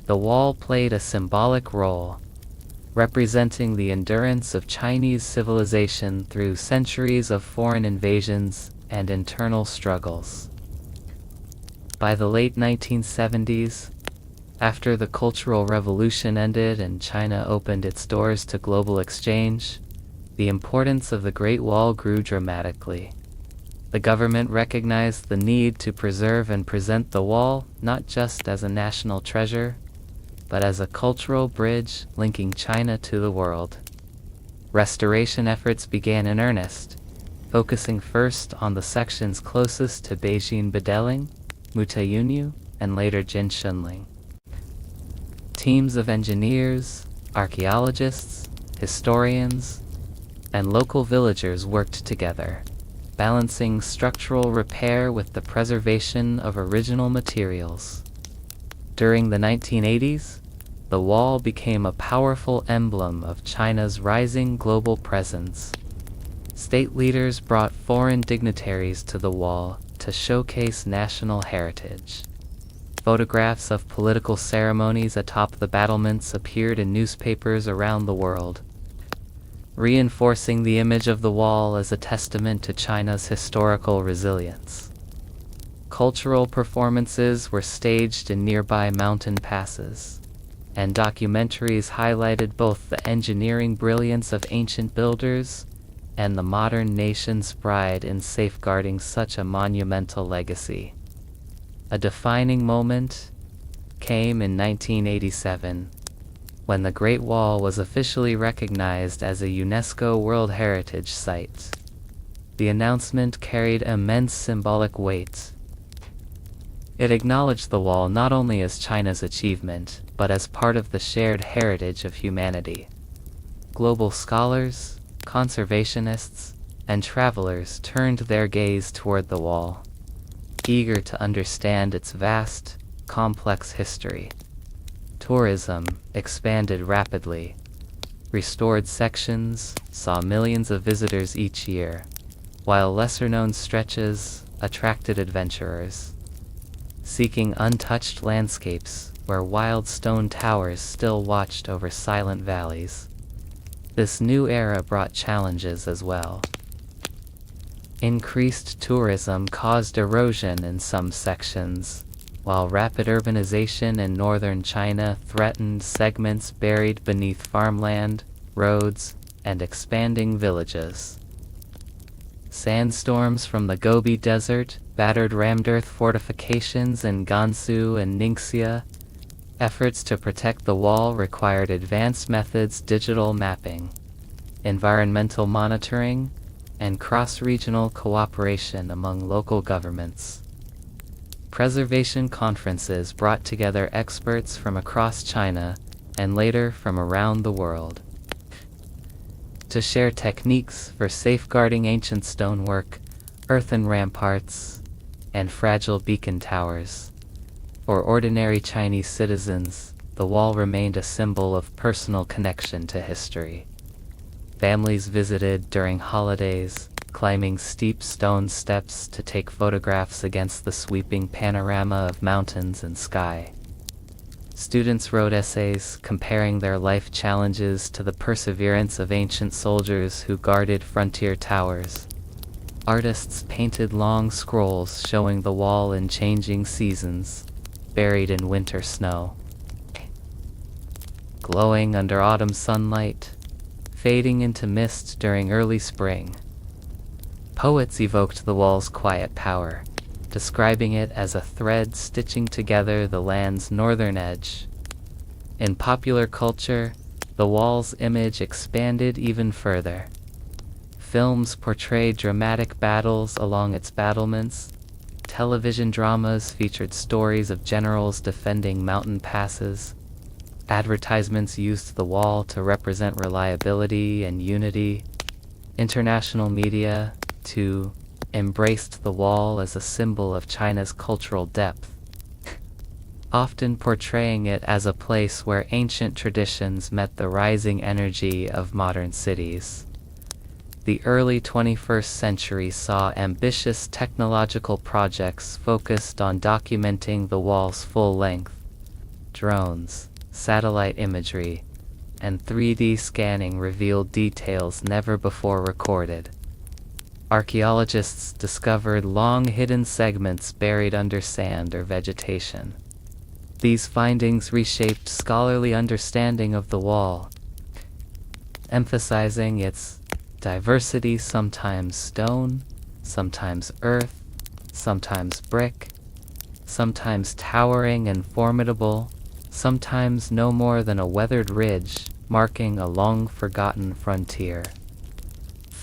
the wall played a symbolic role, representing the endurance of Chinese civilization through centuries of foreign invasions and internal struggles. By the late 1970s, after the Cultural Revolution ended and China opened its doors to global exchange, the importance of the Great Wall grew dramatically. The government recognized the need to preserve and present the wall not just as a national treasure, but as a cultural bridge linking China to the world. Restoration efforts began in earnest, focusing first on the sections closest to Beijing Bedeling, Mutayunyu, and later Jinshiling. Teams of engineers, archaeologists, historians, and local villagers worked together, balancing structural repair with the preservation of original materials. During the 1980s, the wall became a powerful emblem of China's rising global presence. State leaders brought foreign dignitaries to the wall to showcase national heritage. Photographs of political ceremonies atop the battlements appeared in newspapers around the world, reinforcing the image of the wall as a testament to China's historical resilience. Cultural performances were staged in nearby mountain passes, and documentaries highlighted both the engineering brilliance of ancient builders and the modern nation's pride in safeguarding such a monumental legacy. A defining moment came in 1987, when the Great Wall was officially recognized as a UNESCO World Heritage Site. The announcement carried immense symbolic weight. It acknowledged the wall not only as China's achievement, but as part of the shared heritage of humanity. Global scholars, conservationists, and travelers turned their gaze toward the wall, eager to understand its vast, complex history. Tourism expanded rapidly. Restored sections saw millions of visitors each year, while lesser-known stretches attracted adventurers, seeking untouched landscapes where wild stone towers still watched over silent valleys. This new era brought challenges as well. Increased tourism caused erosion in some sections, while rapid urbanization in northern China threatened segments buried beneath farmland, roads, and expanding villages. Sandstorms from the Gobi Desert battered rammed earth fortifications in Gansu and Ningxia. Efforts to protect the wall required advanced methods, digital mapping, environmental monitoring, and cross-regional cooperation among local governments. Preservation conferences brought together experts from across China and later from around the world to share techniques for safeguarding ancient stonework, earthen ramparts, and fragile beacon towers. For ordinary Chinese citizens, the wall remained a symbol of personal connection to history. Families visited during holidays, climbing steep stone steps to take photographs against the sweeping panorama of mountains and sky. Students wrote essays comparing their life challenges to the perseverance of ancient soldiers who guarded frontier towers. Artists painted long scrolls showing the wall in changing seasons, buried in winter snow, glowing under autumn sunlight, fading into mist during early spring. Poets evoked the wall's quiet power, describing it as a thread stitching together the land's northern edge. In popular culture, the wall's image expanded even further. Films portrayed dramatic battles along its battlements. Television dramas featured stories of generals defending mountain passes. Advertisements used the wall to represent reliability and unity. International media, too, embraced the wall as a symbol of China's cultural depth, often portraying it as a place where ancient traditions met the rising energy of modern cities. The early 21st century saw ambitious technological projects focused on documenting the wall's full length. Drones, satellite imagery, and 3D scanning revealed details never before recorded. Archaeologists discovered long hidden segments buried under sand or vegetation. These findings reshaped scholarly understanding of the wall, emphasizing its diversity, sometimes stone, sometimes earth, sometimes brick, sometimes towering and formidable, sometimes no more than a weathered ridge marking a long-forgotten frontier.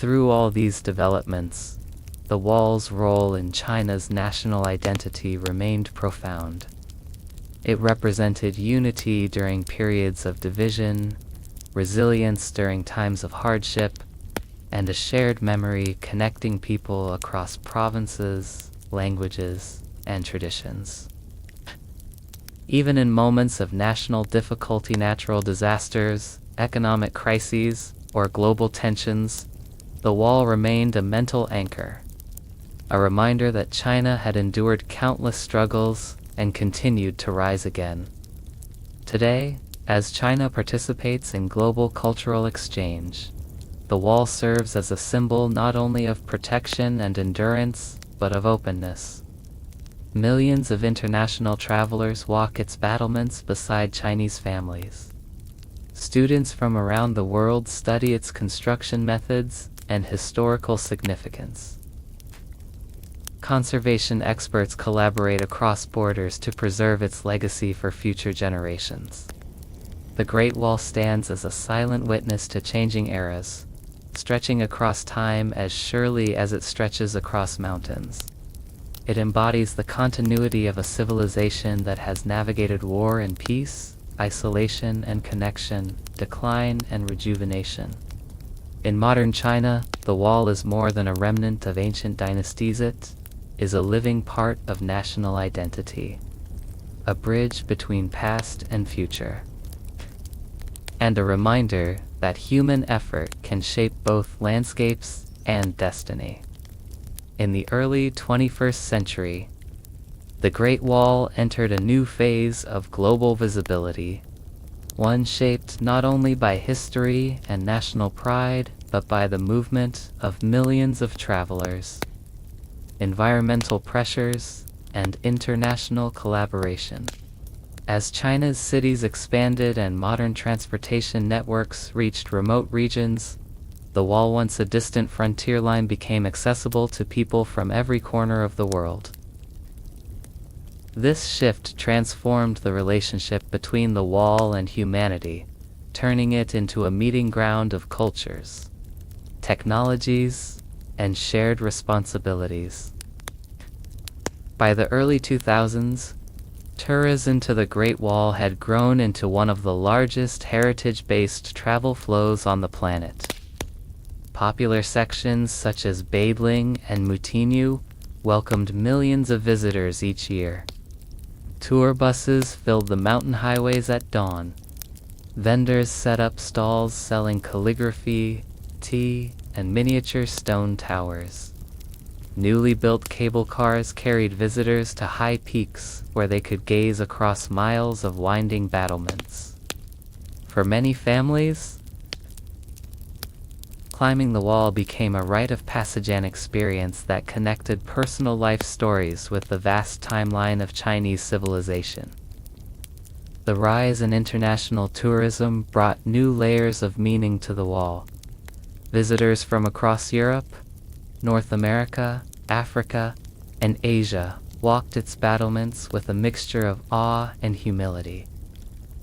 Through all these developments, the wall's role in China's national identity remained profound. It represented unity during periods of division, resilience during times of hardship, and a shared memory connecting people across provinces, languages, and traditions. Even in moments of national difficulty, natural disasters, economic crises, or global tensions, the wall remained a mental anchor, a reminder that China had endured countless struggles and continued to rise again. Today, as China participates in global cultural exchange, the wall serves as a symbol not only of protection and endurance, but of openness. Millions of international travelers walk its battlements beside Chinese families. Students from around the world study its construction methods and historical significance. Conservation experts collaborate across borders to preserve its legacy for future generations. The Great Wall stands as a silent witness to changing eras, stretching across time as surely as it stretches across mountains. It embodies the continuity of a civilization that has navigated war and peace, isolation and connection, decline and rejuvenation. In modern China, the wall is more than a remnant of ancient dynasties. It is a living part of national identity, a bridge between past and future, and a reminder that human effort can shape both landscapes and destiny. In the early 21st century, the Great Wall entered a new phase of global visibility, one shaped not only by history and national pride, but by the movement of millions of travelers, environmental pressures, and international collaboration. As China's cities expanded and modern transportation networks reached remote regions, the wall, once a distant frontier line, became accessible to people from every corner of the world. This shift transformed the relationship between the wall and humanity, turning it into a meeting ground of cultures, technologies, and shared responsibilities. By the early 2000s, tourism to the Great Wall had grown into one of the largest heritage-based travel flows on the planet. Popular sections such as Beidling and Mutinu welcomed millions of visitors each year. Tour buses filled the mountain highways at dawn. Vendors set up stalls selling calligraphy, tea, and miniature stone towers. Newly built cable cars carried visitors to high peaks where they could gaze across miles of winding battlements. For many families, climbing the wall became a rite of passage, an experience that connected personal life stories with the vast timeline of Chinese civilization. The rise in international tourism brought new layers of meaning to the wall. Visitors from across Europe, North America, Africa, and Asia walked its battlements with a mixture of awe and humility.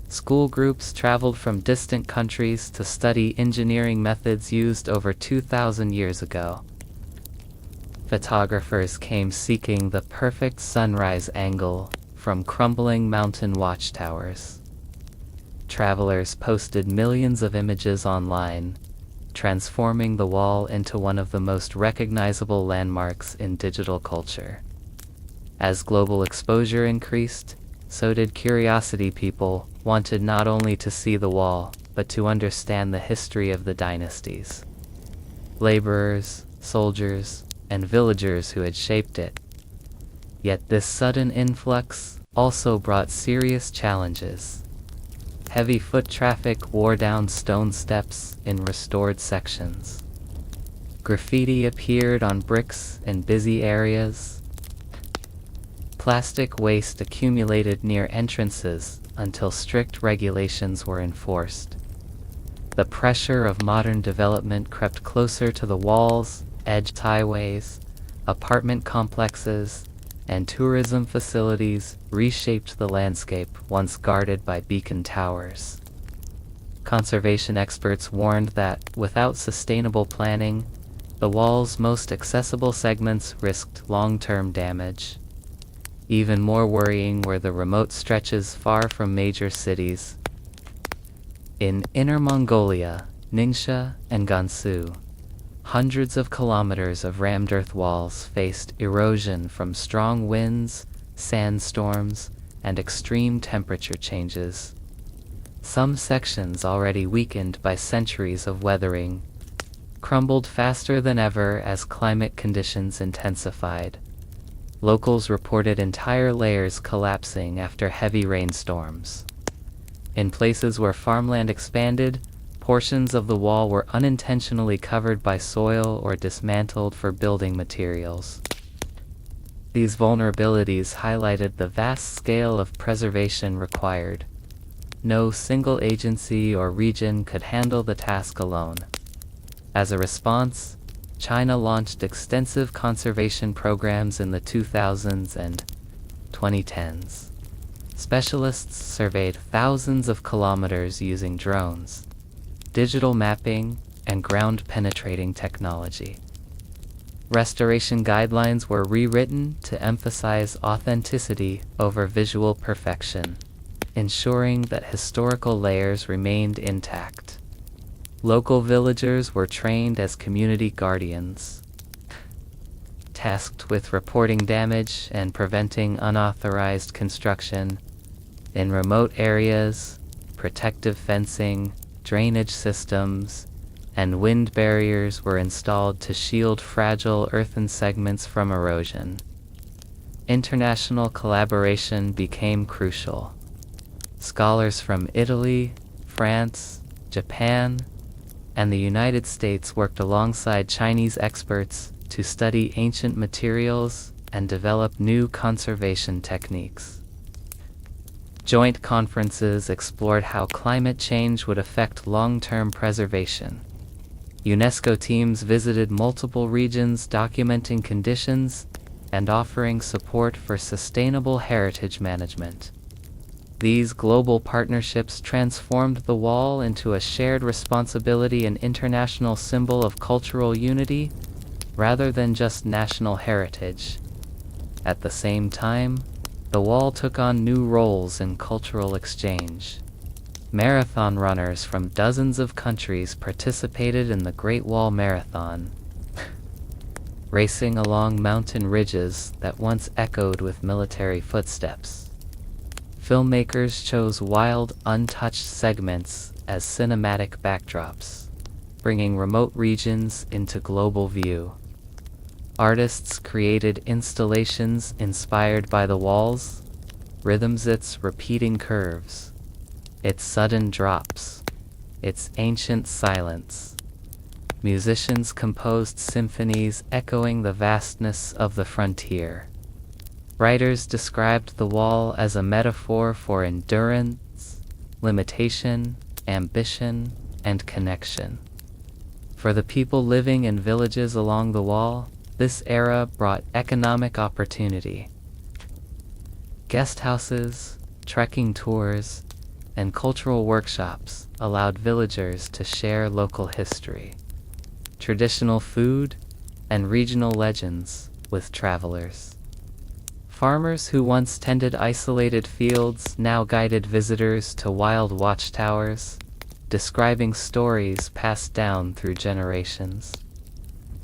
School groups traveled from distant countries to study engineering methods used over 2,000 years ago. Photographers came seeking the perfect sunrise angle from crumbling mountain watchtowers. Travelers posted millions of images online, transforming the wall into one of the most recognizable landmarks in digital culture. As global exposure increased, so did curiosity. People wanted not only to see the wall, but to understand the history of the dynasties, laborers, soldiers, and villagers who had shaped it. Yet this sudden influx also brought serious challenges. Heavy foot traffic wore down stone steps in restored sections. Graffiti appeared on bricks in busy areas. Plastic waste accumulated near entrances until strict regulations were enforced. The pressure of modern development crept closer to the walls, edged highways, apartment complexes, and tourism facilities reshaped the landscape once guarded by beacon towers. Conservation experts warned that, without sustainable planning, the wall's most accessible segments risked long-term damage. Even more worrying were the remote stretches far from major cities. In Inner Mongolia, Ningxia, and Gansu, Hundreds of kilometers of rammed earth walls faced erosion from strong winds, sandstorms, and extreme temperature changes. Some sections, already weakened by centuries of weathering, crumbled faster than ever as climate conditions intensified. Locals reported entire layers collapsing after heavy rainstorms. In places where farmland expanded, portions of the wall were unintentionally covered by soil or dismantled for building materials. These vulnerabilities highlighted the vast scale of preservation required. No single agency or region could handle the task alone. As a response, China launched extensive conservation programs in the 2000s and 2010s. Specialists surveyed thousands of kilometers using drones, digital mapping, and ground-penetrating technology. Restoration guidelines were rewritten to emphasize authenticity over visual perfection, ensuring that historical layers remained intact. Local villagers were trained as community guardians, tasked with reporting damage and preventing unauthorized construction. In remote areas, protective fencing, drainage systems, and wind barriers were installed to shield fragile earthen segments from erosion. International collaboration became crucial. Scholars from Italy, France, Japan, and the United States worked alongside Chinese experts to study ancient materials and develop new conservation techniques. Joint conferences explored how climate change would affect long-term preservation. UNESCO teams visited multiple regions documenting conditions and offering support for sustainable heritage management. These global partnerships transformed the wall into a shared responsibility and international symbol of cultural unity, rather than just national heritage. At the same time, the wall took on new roles in cultural exchange. Marathon runners from dozens of countries participated in the Great Wall Marathon, racing along mountain ridges that once echoed with military footsteps. Filmmakers chose wild, untouched segments as cinematic backdrops, bringing remote regions into global view. Artists created installations inspired by the walls, rhythms, its repeating curves, its sudden drops, its ancient silence. Musicians composed symphonies echoing the vastness of the frontier. Writers described the wall as a metaphor for endurance, limitation, ambition, and connection. For the people living in villages along the wall, this era brought economic opportunity. Guest houses, trekking tours, and cultural workshops allowed villagers to share local history, traditional food, and regional legends with travelers. Farmers who once tended isolated fields now guided visitors to wild watchtowers, describing stories passed down through generations.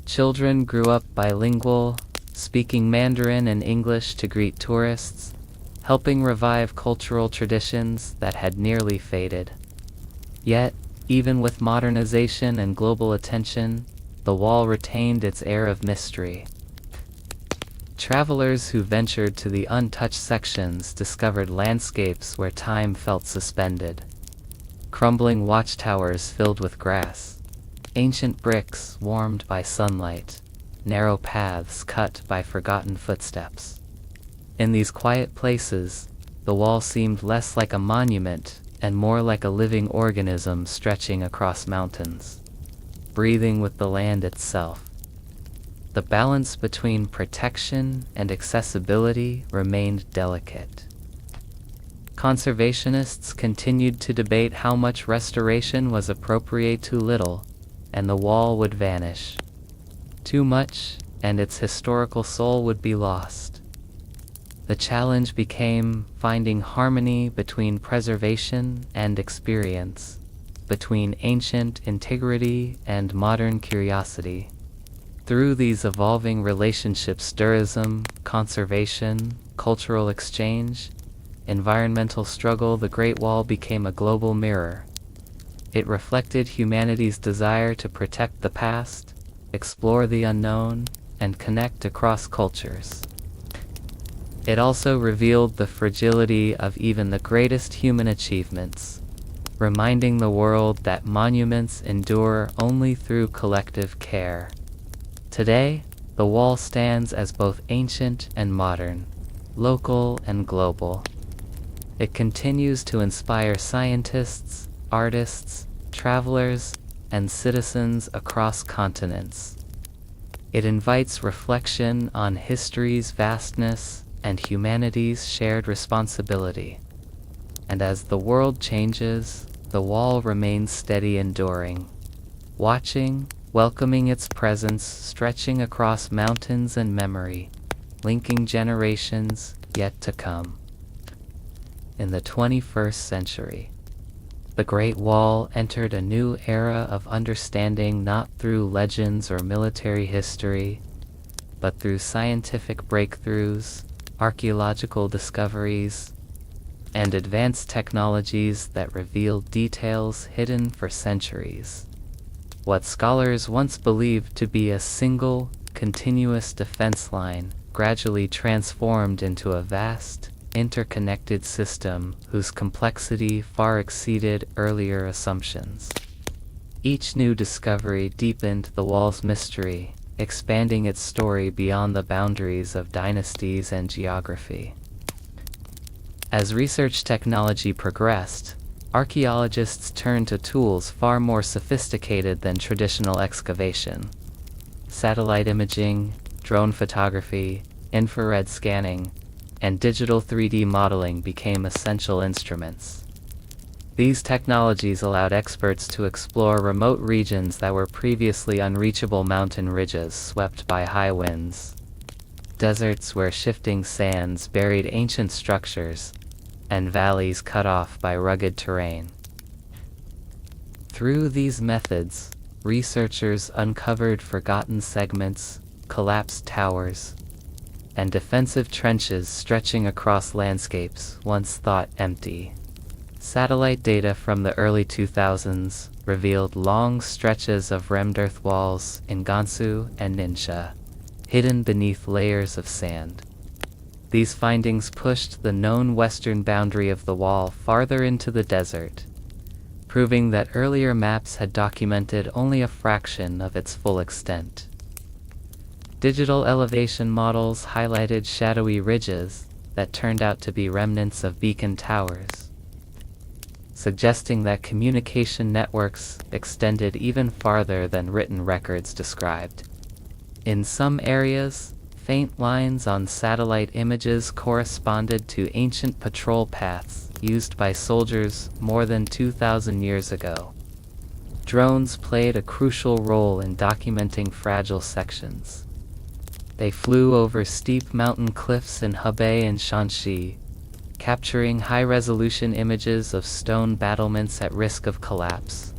Children grew up bilingual, speaking Mandarin and English to greet tourists, helping revive cultural traditions that had nearly faded. Yet, even with modernization and global attention, the wall retained its air of mystery. Travelers who ventured to the untouched sections discovered landscapes where time felt suspended. Crumbling watchtowers filled with grass, ancient bricks warmed by sunlight, narrow paths cut by forgotten footsteps. In these quiet places, the wall seemed less like a monument and more like a living organism stretching across mountains, breathing with the land itself. The balance between protection and accessibility remained delicate. Conservationists continued to debate how much restoration was appropriate, too little, and the wall would vanish. Too much, and its historical soul would be lost. The challenge became finding harmony between preservation and experience, between ancient integrity and modern curiosity. Through these evolving relationships, tourism, conservation, cultural exchange, environmental struggle, the Great Wall became a global mirror. It reflected humanity's desire to protect the past, explore the unknown, and connect across cultures. It also revealed the fragility of even the greatest human achievements, reminding the world that monuments endure only through collective care. Today, the wall stands as both ancient and modern, local and global. It continues to inspire scientists, artists, travelers, and citizens across continents. It invites reflection on history's vastness and humanity's shared responsibility. And as the world changes, the wall remains steady, enduring, watching, welcoming its presence, stretching across mountains and memory, linking generations yet to come. In the 21st century, the Great Wall entered a new era of understanding, not through legends or military history, but through scientific breakthroughs, archaeological discoveries, and advanced technologies that reveal details hidden for centuries. What scholars once believed to be a single, continuous defense line gradually transformed into a vast, interconnected system whose complexity far exceeded earlier assumptions. Each new discovery deepened the wall's mystery, expanding its story beyond the boundaries of dynasties and geography. As research technology progressed, archaeologists turned to tools far more sophisticated than traditional excavation. Satellite imaging, drone photography, infrared scanning, and digital 3D modeling became essential instruments. These technologies allowed experts to explore remote regions that were previously unreachable: mountain ridges swept by high winds, deserts where shifting sands buried ancient structures, and valleys cut off by rugged terrain. Through these methods, researchers uncovered forgotten segments, collapsed towers, and defensive trenches stretching across landscapes once thought empty. Satellite data from the early 2000s revealed long stretches of rimmed earth walls in Gansu and Ningxia, hidden beneath layers of sand. These findings pushed the known western boundary of the wall farther into the desert, proving that earlier maps had documented only a fraction of its full extent. Digital elevation models highlighted shadowy ridges that turned out to be remnants of beacon towers, suggesting that communication networks extended even farther than written records described. In some areas, faint lines on satellite images corresponded to ancient patrol paths used by soldiers more than 2,000 years ago. Drones played a crucial role in documenting fragile sections. They flew over steep mountain cliffs in Hebei and Shanxi, capturing high-resolution images of stone battlements at risk of collapse.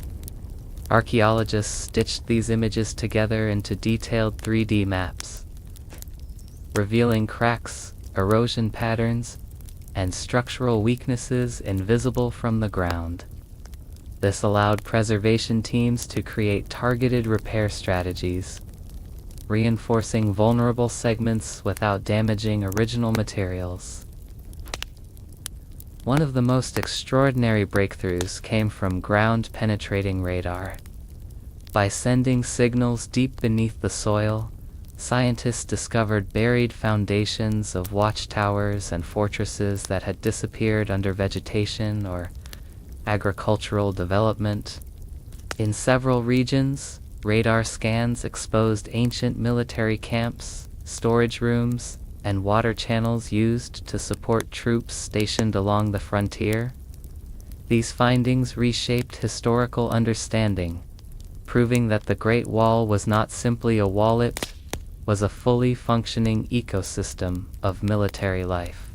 Archaeologists stitched these images together into detailed 3D maps, revealing cracks, erosion patterns, and structural weaknesses invisible from the ground. This allowed preservation teams to create targeted repair strategies, reinforcing vulnerable segments without damaging original materials. One of the most extraordinary breakthroughs came from ground-penetrating radar. By sending signals deep beneath the soil, scientists discovered buried foundations of watchtowers and fortresses that had disappeared under vegetation or agricultural development. In several regions, radar scans exposed ancient military camps, storage rooms, and water channels used to support troops stationed along the frontier. These findings reshaped historical understanding, proving that the Great Wall was not simply a wall, it was a fully functioning ecosystem of military life.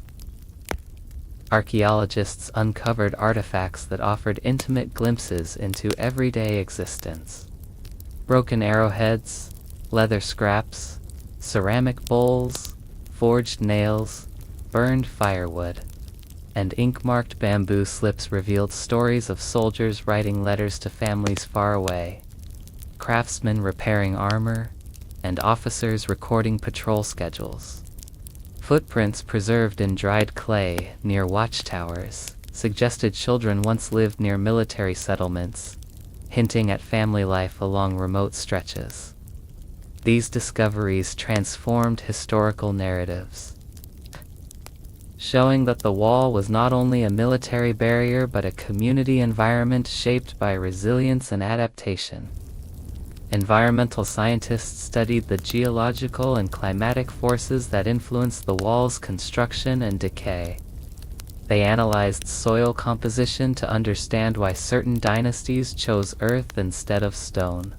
Archaeologists uncovered artifacts that offered intimate glimpses into everyday existence. Broken arrowheads, leather scraps, ceramic bowls, forged nails, burned firewood, and ink-marked bamboo slips revealed stories of soldiers writing letters to families far away, craftsmen repairing armor, and officers recording patrol schedules. Footprints preserved in dried clay near watchtowers suggested children once lived near military settlements, hinting at family life along remote stretches. These discoveries transformed historical narratives, showing that the wall was not only a military barrier but a community environment shaped by resilience and adaptation. Environmental scientists studied the geological and climatic forces that influenced the wall's construction and decay. They analyzed soil composition to understand why certain dynasties chose earth instead of stone.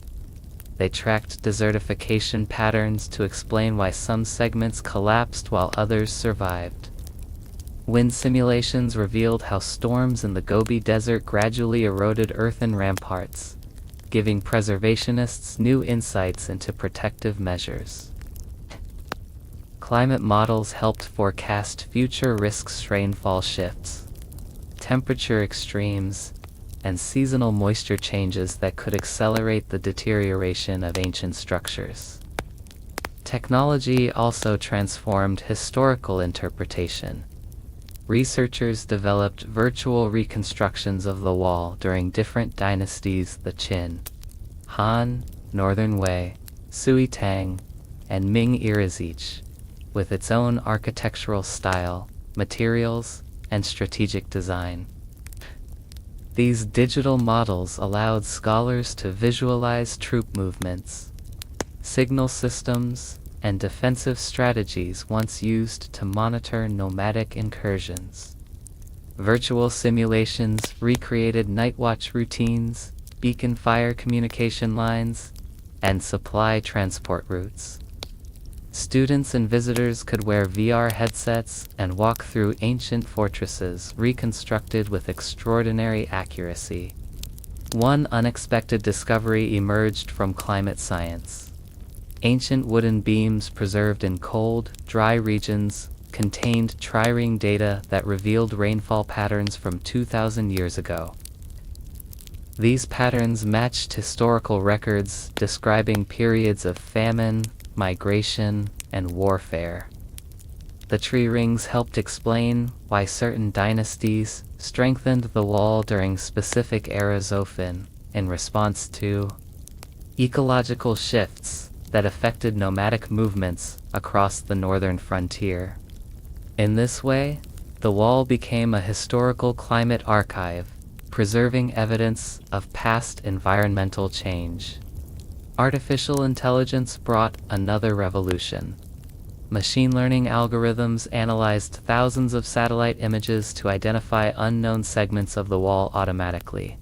They tracked desertification patterns to explain why some segments collapsed while others survived. Wind simulations revealed how storms in the Gobi Desert gradually eroded earthen ramparts, giving preservationists new insights into protective measures. Climate models helped forecast future risks: rainfall shifts, temperature extremes, and seasonal moisture changes that could accelerate the deterioration of ancient structures. Technology also transformed historical interpretation. Researchers developed virtual reconstructions of the wall during different dynasties: the Qin, Han, Northern Wei, Sui Tang, and Ming eras, each with its own architectural style, materials, and strategic design. These digital models allowed scholars to visualize troop movements, signal systems, and defensive strategies once used to monitor nomadic incursions. Virtual simulations recreated night watch routines, beacon fire communication lines, and supply transport routes. Students and visitors could wear VR headsets and walk through ancient fortresses reconstructed with extraordinary accuracy. One unexpected discovery emerged from climate science. Ancient wooden beams preserved in cold, dry regions contained trireme data that revealed rainfall patterns from 2,000 years ago. These patterns matched historical records describing periods of famine, migration, and warfare. The tree rings helped explain why certain dynasties strengthened the wall during specific eras, often in response to ecological shifts that affected nomadic movements across the northern frontier. In this way, the wall became a historical climate archive, preserving evidence of past environmental change. Artificial intelligence brought another revolution. Machine learning algorithms analyzed thousands of satellite images to identify unknown segments of the wall automatically.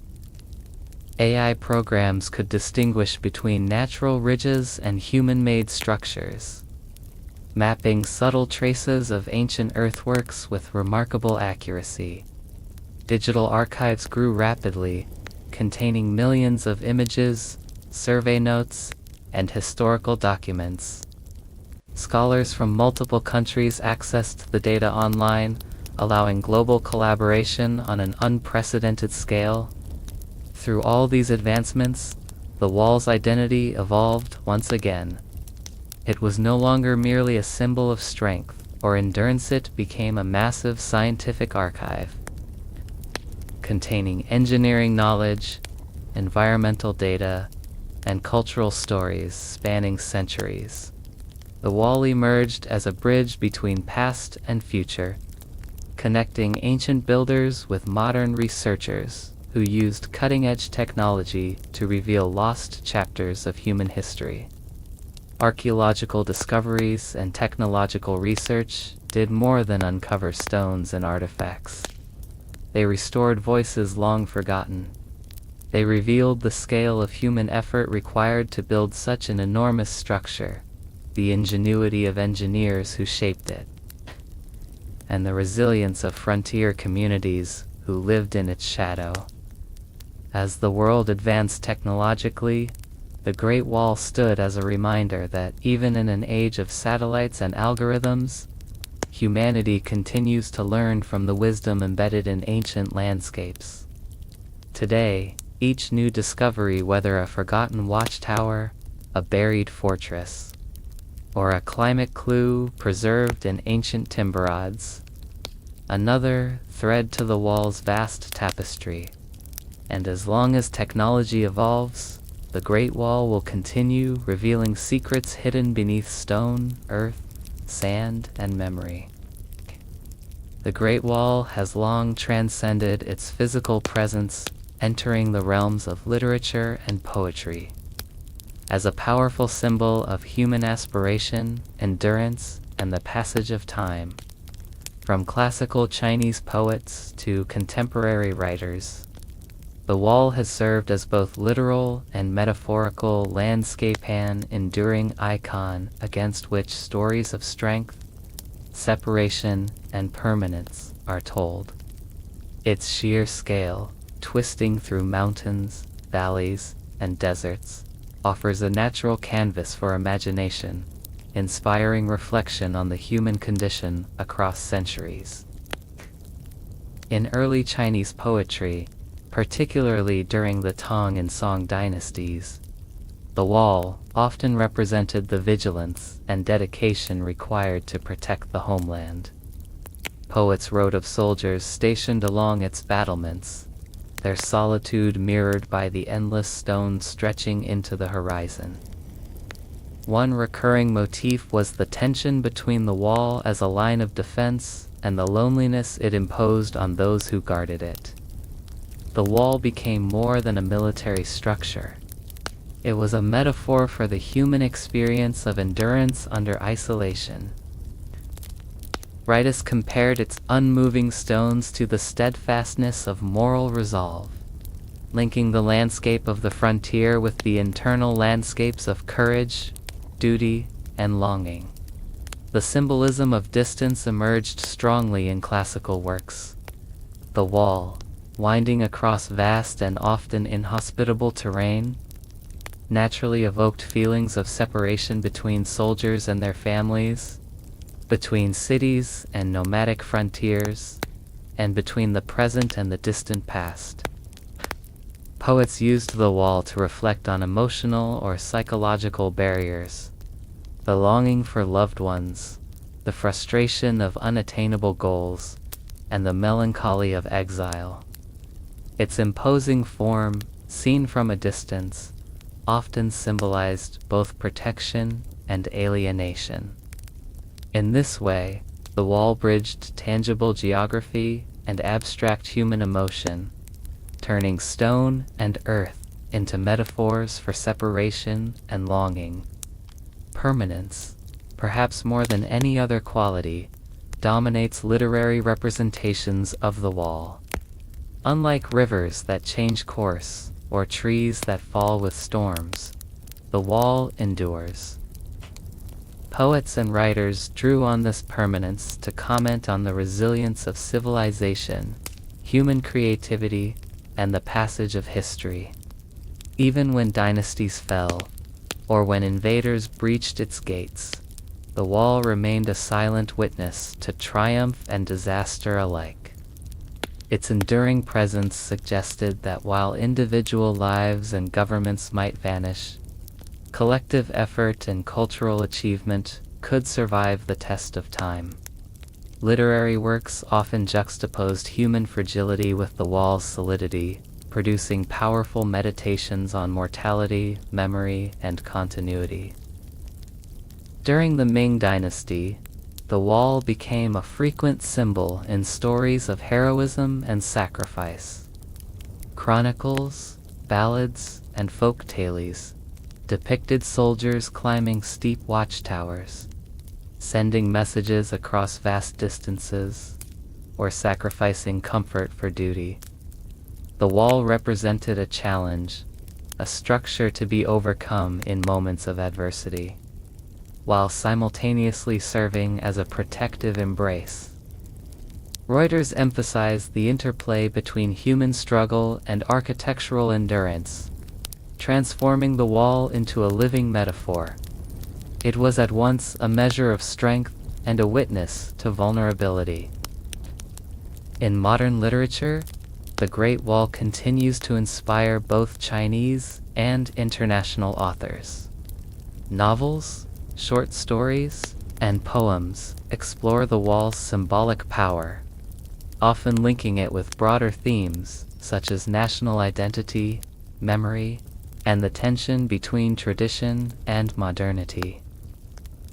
AI programs could distinguish between natural ridges and human-made structures, mapping subtle traces of ancient earthworks with remarkable accuracy. Digital archives grew rapidly, containing millions of images, survey notes, and historical documents. Scholars from multiple countries accessed the data online, allowing global collaboration on an unprecedented scale. Through all these advancements, the wall's identity evolved once again. It was no longer merely a symbol of strength or endurance, it became a massive scientific archive, containing engineering knowledge, environmental data, and cultural stories spanning centuries. The wall emerged as a bridge between past and future, connecting ancient builders with modern researchers who used cutting-edge technology to reveal lost chapters of human history. Archaeological discoveries and technological research did more than uncover stones and artifacts. They restored voices long forgotten. They revealed the scale of human effort required to build such an enormous structure, the ingenuity of engineers who shaped it, and the resilience of frontier communities who lived in its shadow. As the world advanced technologically, The Great Wall stood as a reminder that, even in an age of satellites and algorithms, humanity continues to learn from the wisdom embedded in ancient landscapes. Today, each new discovery, whether a forgotten watchtower, a buried fortress, or a climate clue preserved in ancient timber rods, another thread to the wall's vast tapestry. And as long as technology evolves, the Great Wall will continue revealing secrets hidden beneath stone, earth, sand, and memory. The Great Wall has long transcended its physical presence, entering the realms of literature and poetry. As a powerful symbol of human aspiration, endurance, and the passage of time, from classical Chinese poets to contemporary writers, the wall has served as both literal and metaphorical landscape, an enduring icon against which stories of strength, separation, and permanence are told. Its sheer scale, twisting through mountains, valleys, and deserts, offers a natural canvas for imagination, inspiring reflection on the human condition across centuries. In early Chinese poetry, particularly during the Tang and Song dynasties, the wall often represented the vigilance and dedication required to protect the homeland. Poets wrote of soldiers stationed along its battlements, their solitude mirrored by the endless stones stretching into the horizon. One recurring motif was the tension between the wall as a line of defense and the loneliness it imposed on those who guarded it. The wall became more than a military structure. It was a metaphor for the human experience of endurance under isolation. Writers compared its unmoving stones to the steadfastness of moral resolve, linking the landscape of the frontier with the internal landscapes of courage, duty, and longing. The symbolism of distance emerged strongly in classical works. The wall, winding across vast and often inhospitable terrain, naturally evoked feelings of separation between soldiers and their families, between cities and nomadic frontiers, and between the present and the distant past. Poets used the wall to reflect on emotional or psychological barriers, the longing for loved ones, the frustration of unattainable goals, and the melancholy of exile. Its imposing form, seen from a distance, often symbolized both protection and alienation. In this way, the wall bridged tangible geography and abstract human emotion, turning stone and earth into metaphors for separation and longing. Permanence, perhaps more than any other quality, dominates literary representations of the wall. Unlike rivers that change course, or trees that fall with storms, the wall endures. Poets and writers drew on this permanence to comment on the resilience of civilization, human creativity, and the passage of history. Even when dynasties fell, or when invaders breached its gates, the wall remained a silent witness to triumph and disaster alike. Its enduring presence suggested that while individual lives and governments might vanish, collective effort and cultural achievement could survive the test of time. Literary works often juxtaposed human fragility with the wall's solidity, producing powerful meditations on mortality, memory, and continuity. During the Ming Dynasty, the wall became a frequent symbol in stories of heroism and sacrifice. Chronicles, ballads, and folk tales depicted soldiers climbing steep watchtowers, sending messages across vast distances, or sacrificing comfort for duty. The wall represented a challenge, a structure to be overcome in moments of adversity, while simultaneously serving as a protective embrace. Reuters emphasized the interplay between human struggle and architectural endurance, transforming the wall into a living metaphor. It was at once a measure of strength and a witness to vulnerability. In modern literature, the Great Wall continues to inspire both Chinese and international authors. Novels, short stories, and poems explore the wall's symbolic power, often linking it with broader themes such as national identity, memory, and the tension between tradition and modernity.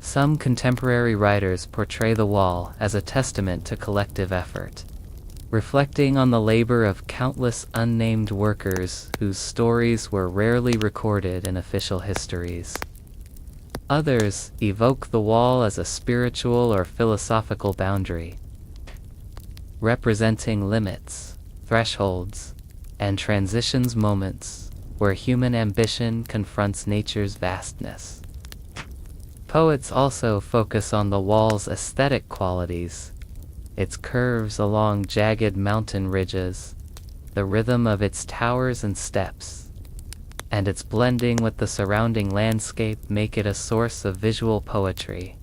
Some contemporary writers portray the wall as a testament to collective effort, reflecting on the labor of countless unnamed workers whose stories were rarely recorded in official histories. Others evoke the wall as a spiritual or philosophical boundary, representing limits, thresholds, and transitions moments where human ambition confronts nature's vastness. Poets also focus on the wall's aesthetic qualities, its curves along jagged mountain ridges, the rhythm of its towers and steps, and its blending with the surrounding landscape make it a source of visual poetry.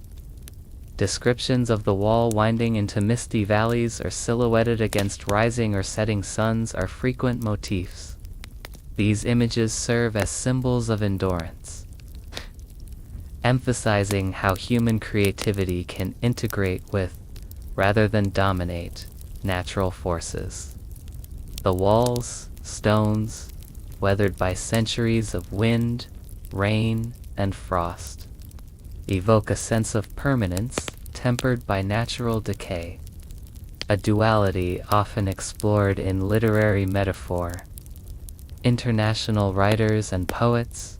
Descriptions of the wall winding into misty valleys or silhouetted against rising or setting suns are frequent motifs. These images serve as symbols of endurance, emphasizing how human creativity can integrate with, rather than dominate, natural forces. The walls, stones, weathered by centuries of wind, rain, and frost, evoke a sense of permanence tempered by natural decay, a duality often explored in literary metaphor. International writers and poets,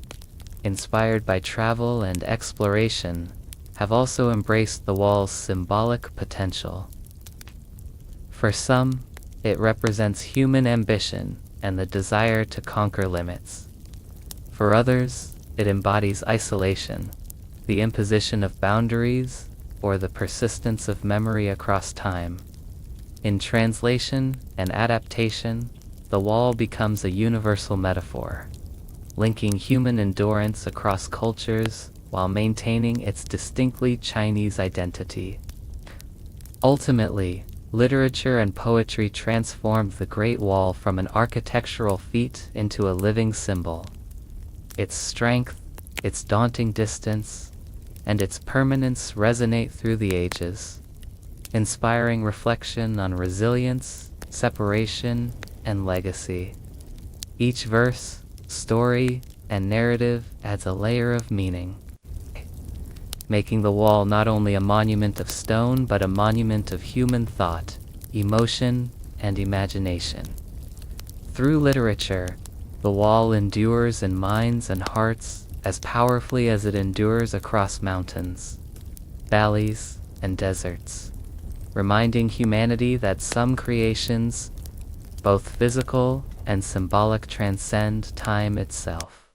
inspired by travel and exploration, have also embraced the wall's symbolic potential. For some, it represents human ambition and the desire to conquer limits. For others, it embodies isolation, the imposition of boundaries, or the persistence of memory across time. In translation and adaptation, the wall becomes a universal metaphor, linking human endurance across cultures while maintaining its distinctly Chinese identity. Ultimately, literature and poetry transformed the Great Wall from an architectural feat into a living symbol. Its strength, its daunting distance, and its permanence resonate through the ages, inspiring reflection on resilience, separation, and legacy. Each verse, story, and narrative adds a layer of meaning, making the wall not only a monument of stone but a monument of human thought, emotion, and imagination. Through literature, the wall endures in minds and hearts as powerfully as it endures across mountains, valleys, and deserts, reminding humanity that some creations, both physical and symbolic, transcend time itself.